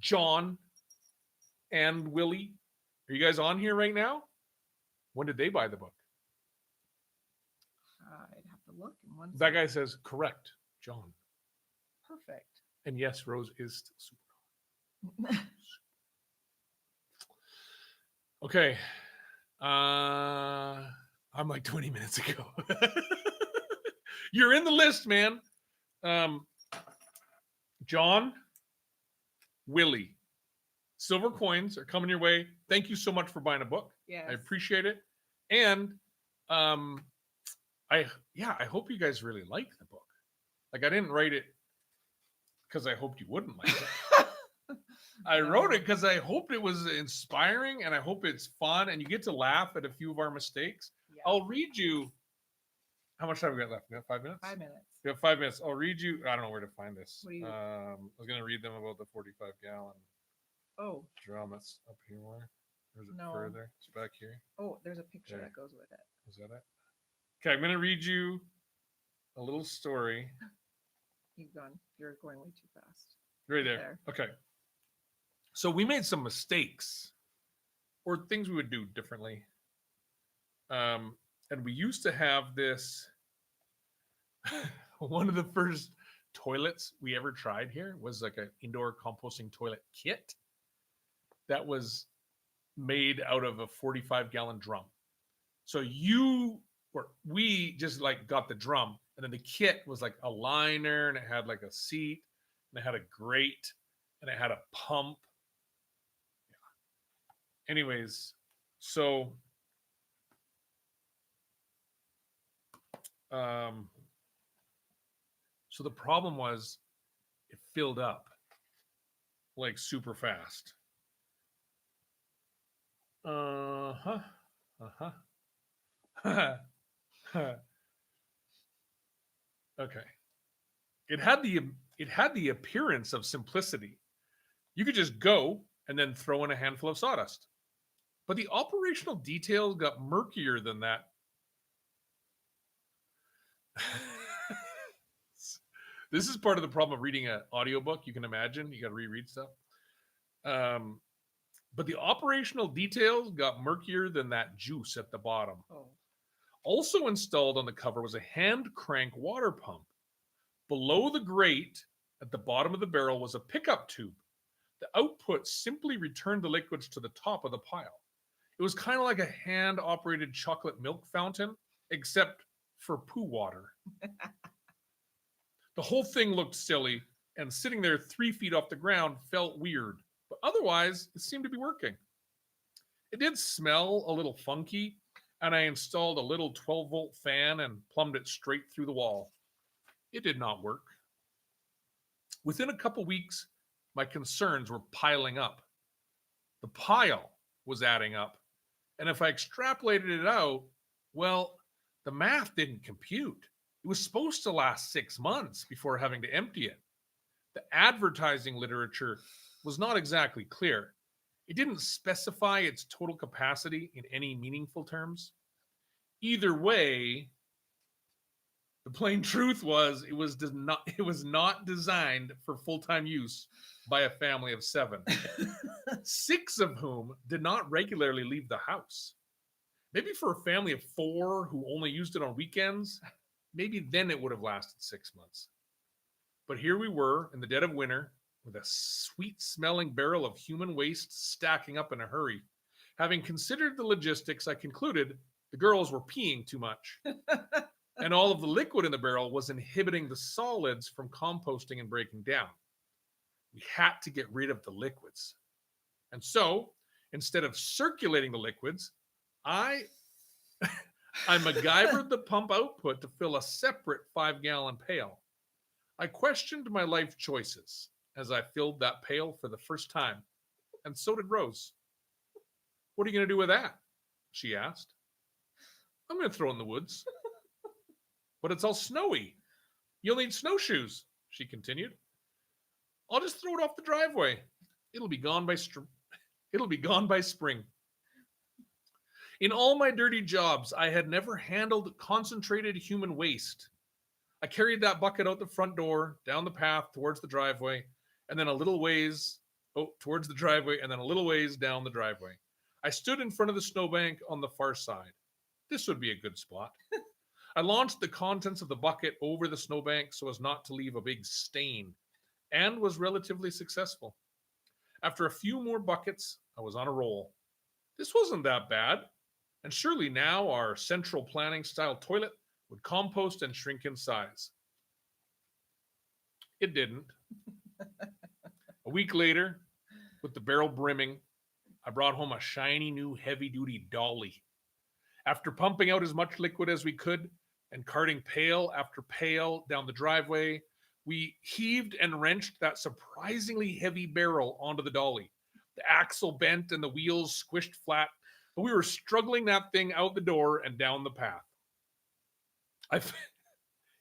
John and Willie. Are you guys on here right now? When did they buy the book? I'd have to look in one That second. guy says, correct, John. Perfect. And yes, Rose is still super. Okay. I'm like 20 minutes ago. You're in the list, man. John, Willie, silver coins are coming your way. Thank you so much for buying a book. Yes. I appreciate it. And I hope you guys really like the book. Like, I didn't write it because I hoped you wouldn't like it. I wrote it because I hoped it was inspiring, and I hope it's fun, and you get to laugh at a few of our mistakes. Yeah. I'll read you. How much time we got left? We got 5 minutes? 5 minutes. We have 5 minutes. I'll read you. I don't know where to find this. What do you- I was going to read them about the 45-gallon Oh, drum. It's up here more. Or is it No. further? It's back here. oh, there's a picture There. that goes with it. Is that it? Okay, I'm going to read you a little story. You're going way too fast. Right there. Okay. So we made some mistakes or things we would do differently. And we used to have this. One of the first toilets we ever tried here was like an indoor composting toilet kit that was made out of a 45-gallon drum. So we just like got the drum, and then the kit was like a liner, and it had like a seat, and it had a grate, and it had a pump. Yeah. Anyways, so so the problem was it filled up like super fast. Okay. It had the appearance of simplicity. You could just go and then throw in a handful of sawdust. But the operational details got murkier than that. This is part of the problem of reading an audiobook. You can imagine you got to reread stuff. But the operational details got murkier than that juice at the bottom. Oh, Also installed on the cover was a hand crank water pump. Below the grate at the bottom of the barrel was a pickup tube. The output simply returned the liquids to the top of the pile. It was kind of like a hand-operated chocolate milk fountain, except for poo water. The whole thing looked silly, and sitting there 3 feet off the ground felt weird, but otherwise it seemed to be working. It did smell a little funky, and I installed a little 12-volt fan and plumbed it straight through the wall. It did not work. Within a couple weeks, my concerns were piling up. The pile was adding up, and if I extrapolated it out, well, the math didn't compute. It was supposed to last 6 months before having to empty it. The advertising literature was not exactly clear. It didn't specify its total capacity in any meaningful terms. Either way, the plain truth was it was not designed for full-time use by a family of 7, 6 of whom did not regularly leave the house. Maybe for a family of 4 who only used it on weekends, maybe then it would have lasted 6 months. But here we were in the dead of winter with a sweet-smelling barrel of human waste stacking up in a hurry. Having considered the logistics, I concluded the girls were peeing too much. And all of the liquid in the barrel was inhibiting the solids from composting and breaking down. We had to get rid of the liquids. And so, instead of circulating the liquids, I MacGyvered the pump output to fill a separate 5-gallon pail. I questioned my life choices as I filled that pail for the first time, and so did Rose. "What are you going to do with that?" she asked. "I'm going to throw it in the woods." "But it's all snowy. You'll need snowshoes," she continued. "I'll just throw it off the driveway. It'll be gone by spring." In all my dirty jobs, I had never handled concentrated human waste. I carried that bucket out the front door, down the path towards the driveway, and then a little ways towards the driveway, and then a little ways down the driveway. I stood in front of the snowbank on the far side. This would be a good spot. I launched the contents of the bucket over the snowbank so as not to leave a big stain, and was relatively successful. After a few more buckets, I was on a roll. This wasn't that bad. And surely now our central planning style toilet would compost and shrink in size. It didn't. A week later, with the barrel brimming, I brought home a shiny new heavy-duty dolly. After pumping out as much liquid as we could and carting pail after pail down the driveway, we heaved and wrenched that surprisingly heavy barrel onto the dolly. The axle bent and the wheels squished flat, but we were struggling that thing out the door and down the path.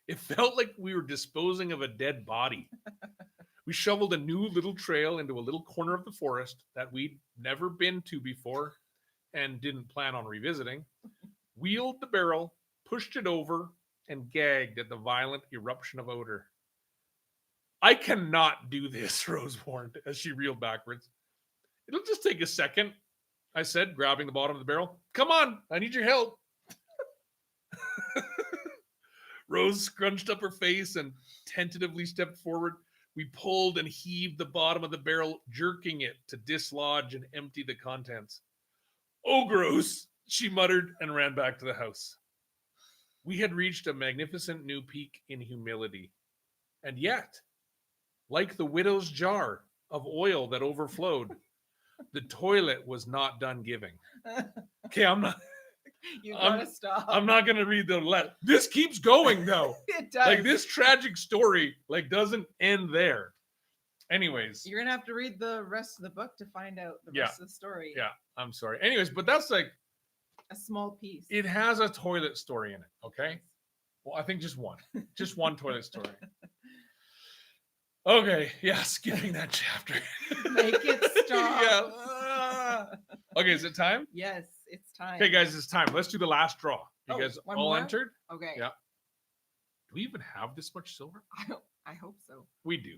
It felt like we were disposing of a dead body. We shoveled a new little trail into a little corner of the forest that we'd never been to before and didn't plan on revisiting, wheeled the barrel, pushed it over, and gagged at the violent eruption of odor. I cannot do this, Rose warned as she reeled backwards. It'll just take a second, I said, grabbing the bottom of the barrel. Come on, I need your help. Rose scrunched up her face and tentatively stepped forward. We pulled and heaved the bottom of the barrel, jerking it to dislodge and empty the contents. Oh, gross, she muttered and ran back to the house. We had reached a magnificent new peak in humility. And yet, like the widow's jar of oil that overflowed, the toilet was not done giving. Okay, I'm not Stop. I'm not going to read the letter. This keeps going though. It does. Like this tragic story doesn't end there. Anyways, You're gonna have to read the rest of the book to find out the rest of the story. yeah, I'm sorry. Anyways, but that's A small piece. it has a toilet story in it. Okay. Well, I think just one toilet story. Okay. Yeah. Skipping that chapter. Make it stop. Yeah. Okay. Is it time? Yes, it's time. Okay, guys, it's time. Let's do the last draw. You Oh, guys one all more? entered? Okay. Yeah. Do we even have this much silver? I hope so. We do.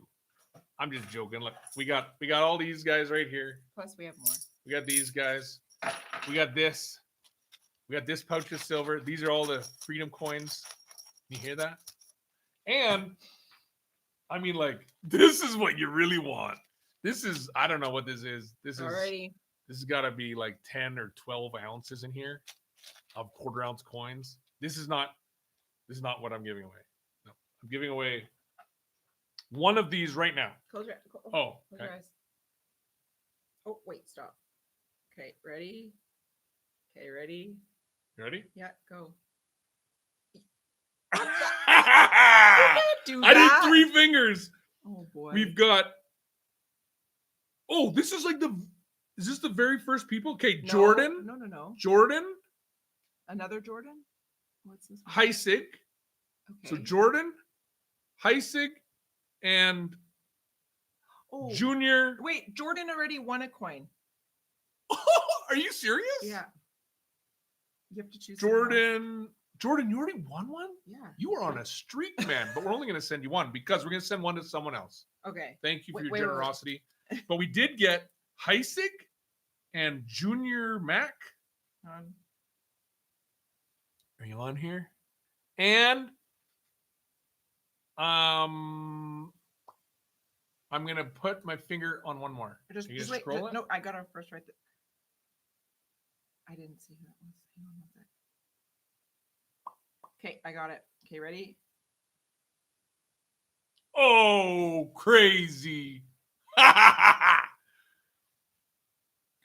I'm just joking. Look, we got all these guys right here. Plus, we have more. We got these guys. We got this. We got this pouch of silver. These are all the freedom coins. You hear that? And I mean, this is what you really want. This is, I don't know what this is. This has got to be 10 or 12 ounces in here of quarter-ounce coins. This is not what I'm giving away. No, I'm giving away one of these right now. Close your Oh, close okay. your eyes. Oh, wait, stop. Okay, ready? Okay, ready? You ready? Yeah, go. I Do did that. 3 fingers. Oh boy. We've got. Oh, this is is this the very first people? Okay, No, Jordan. No. Jordan Another Jordan? What's this one? Heisig. Okay. So Jordan Heisig and Oh, Junior. wait, Jordan already won a coin. Are you serious? Yeah. You have to choose someone else. Jordan, you already won one? Yeah. You were on a streak, man. But we're only going to send you one because we're going to send one to someone else. Okay. Thank you for Wait, your wait, wait. generosity. But we did get Heisig and Junior Mac. Are you on here? And I'm gonna put my finger on one more. Just, Are you just gonna wait. scroll it? No, I got our first right there. I didn't see who that was. Hang on one sec. Okay, I got it. Okay, ready? Oh, crazy.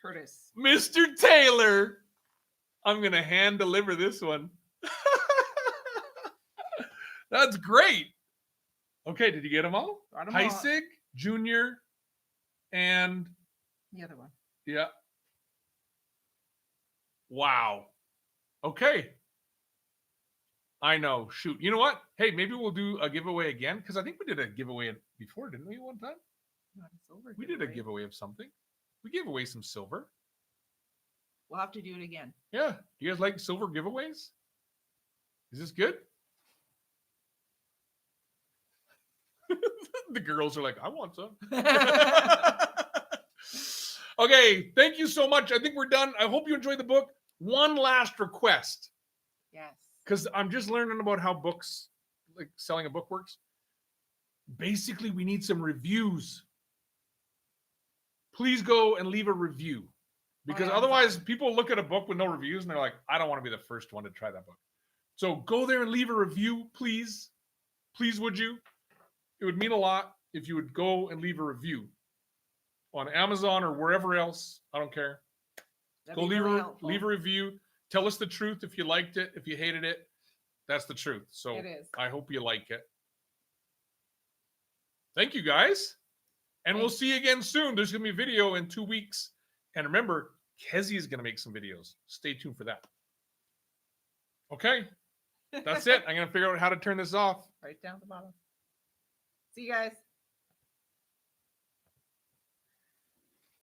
Curtis. Mr. Taylor. I'm gonna hand deliver this one. That's great. Okay, did you get them all? Got 'em all. Heisig, Junior, and The other one. yeah. Wow. Okay. I know. Shoot. You know what? Hey, maybe we'll do a giveaway again because I think we did a giveaway before, didn't we? One time Not a silver we did a giveaway of something. We gave away some silver. We'll have to do it again. Yeah. Do you guys like silver giveaways? Is this good? The girls are like, I want some. Okay, thank you so much. I think we're done. I hope you enjoyed the book. One last request, Yes. because I'm just learning about how books, like selling a book works. Basically, we need some reviews. Please go and leave a review. Because On otherwise, Amazon. people look at a book with no reviews and they're like, I don't want to be the first one to try that book. So go there and leave a review, please. Please, would you? It would mean a lot if you would go and leave a review on Amazon or wherever else. I don't care. That'd Go be leave, really a, helpful. leave a review. Tell us the truth if you liked it, if you hated it. That's the truth. So It is. I hope you like it. Thank you, guys. And we'll Thanks. see you again soon. There's going to be a video in 2 weeks. And remember, Kezzy is going to make some videos. Stay tuned for that. Okay. That's it. I'm going to figure out how to turn this off. Right down at the bottom. See you guys.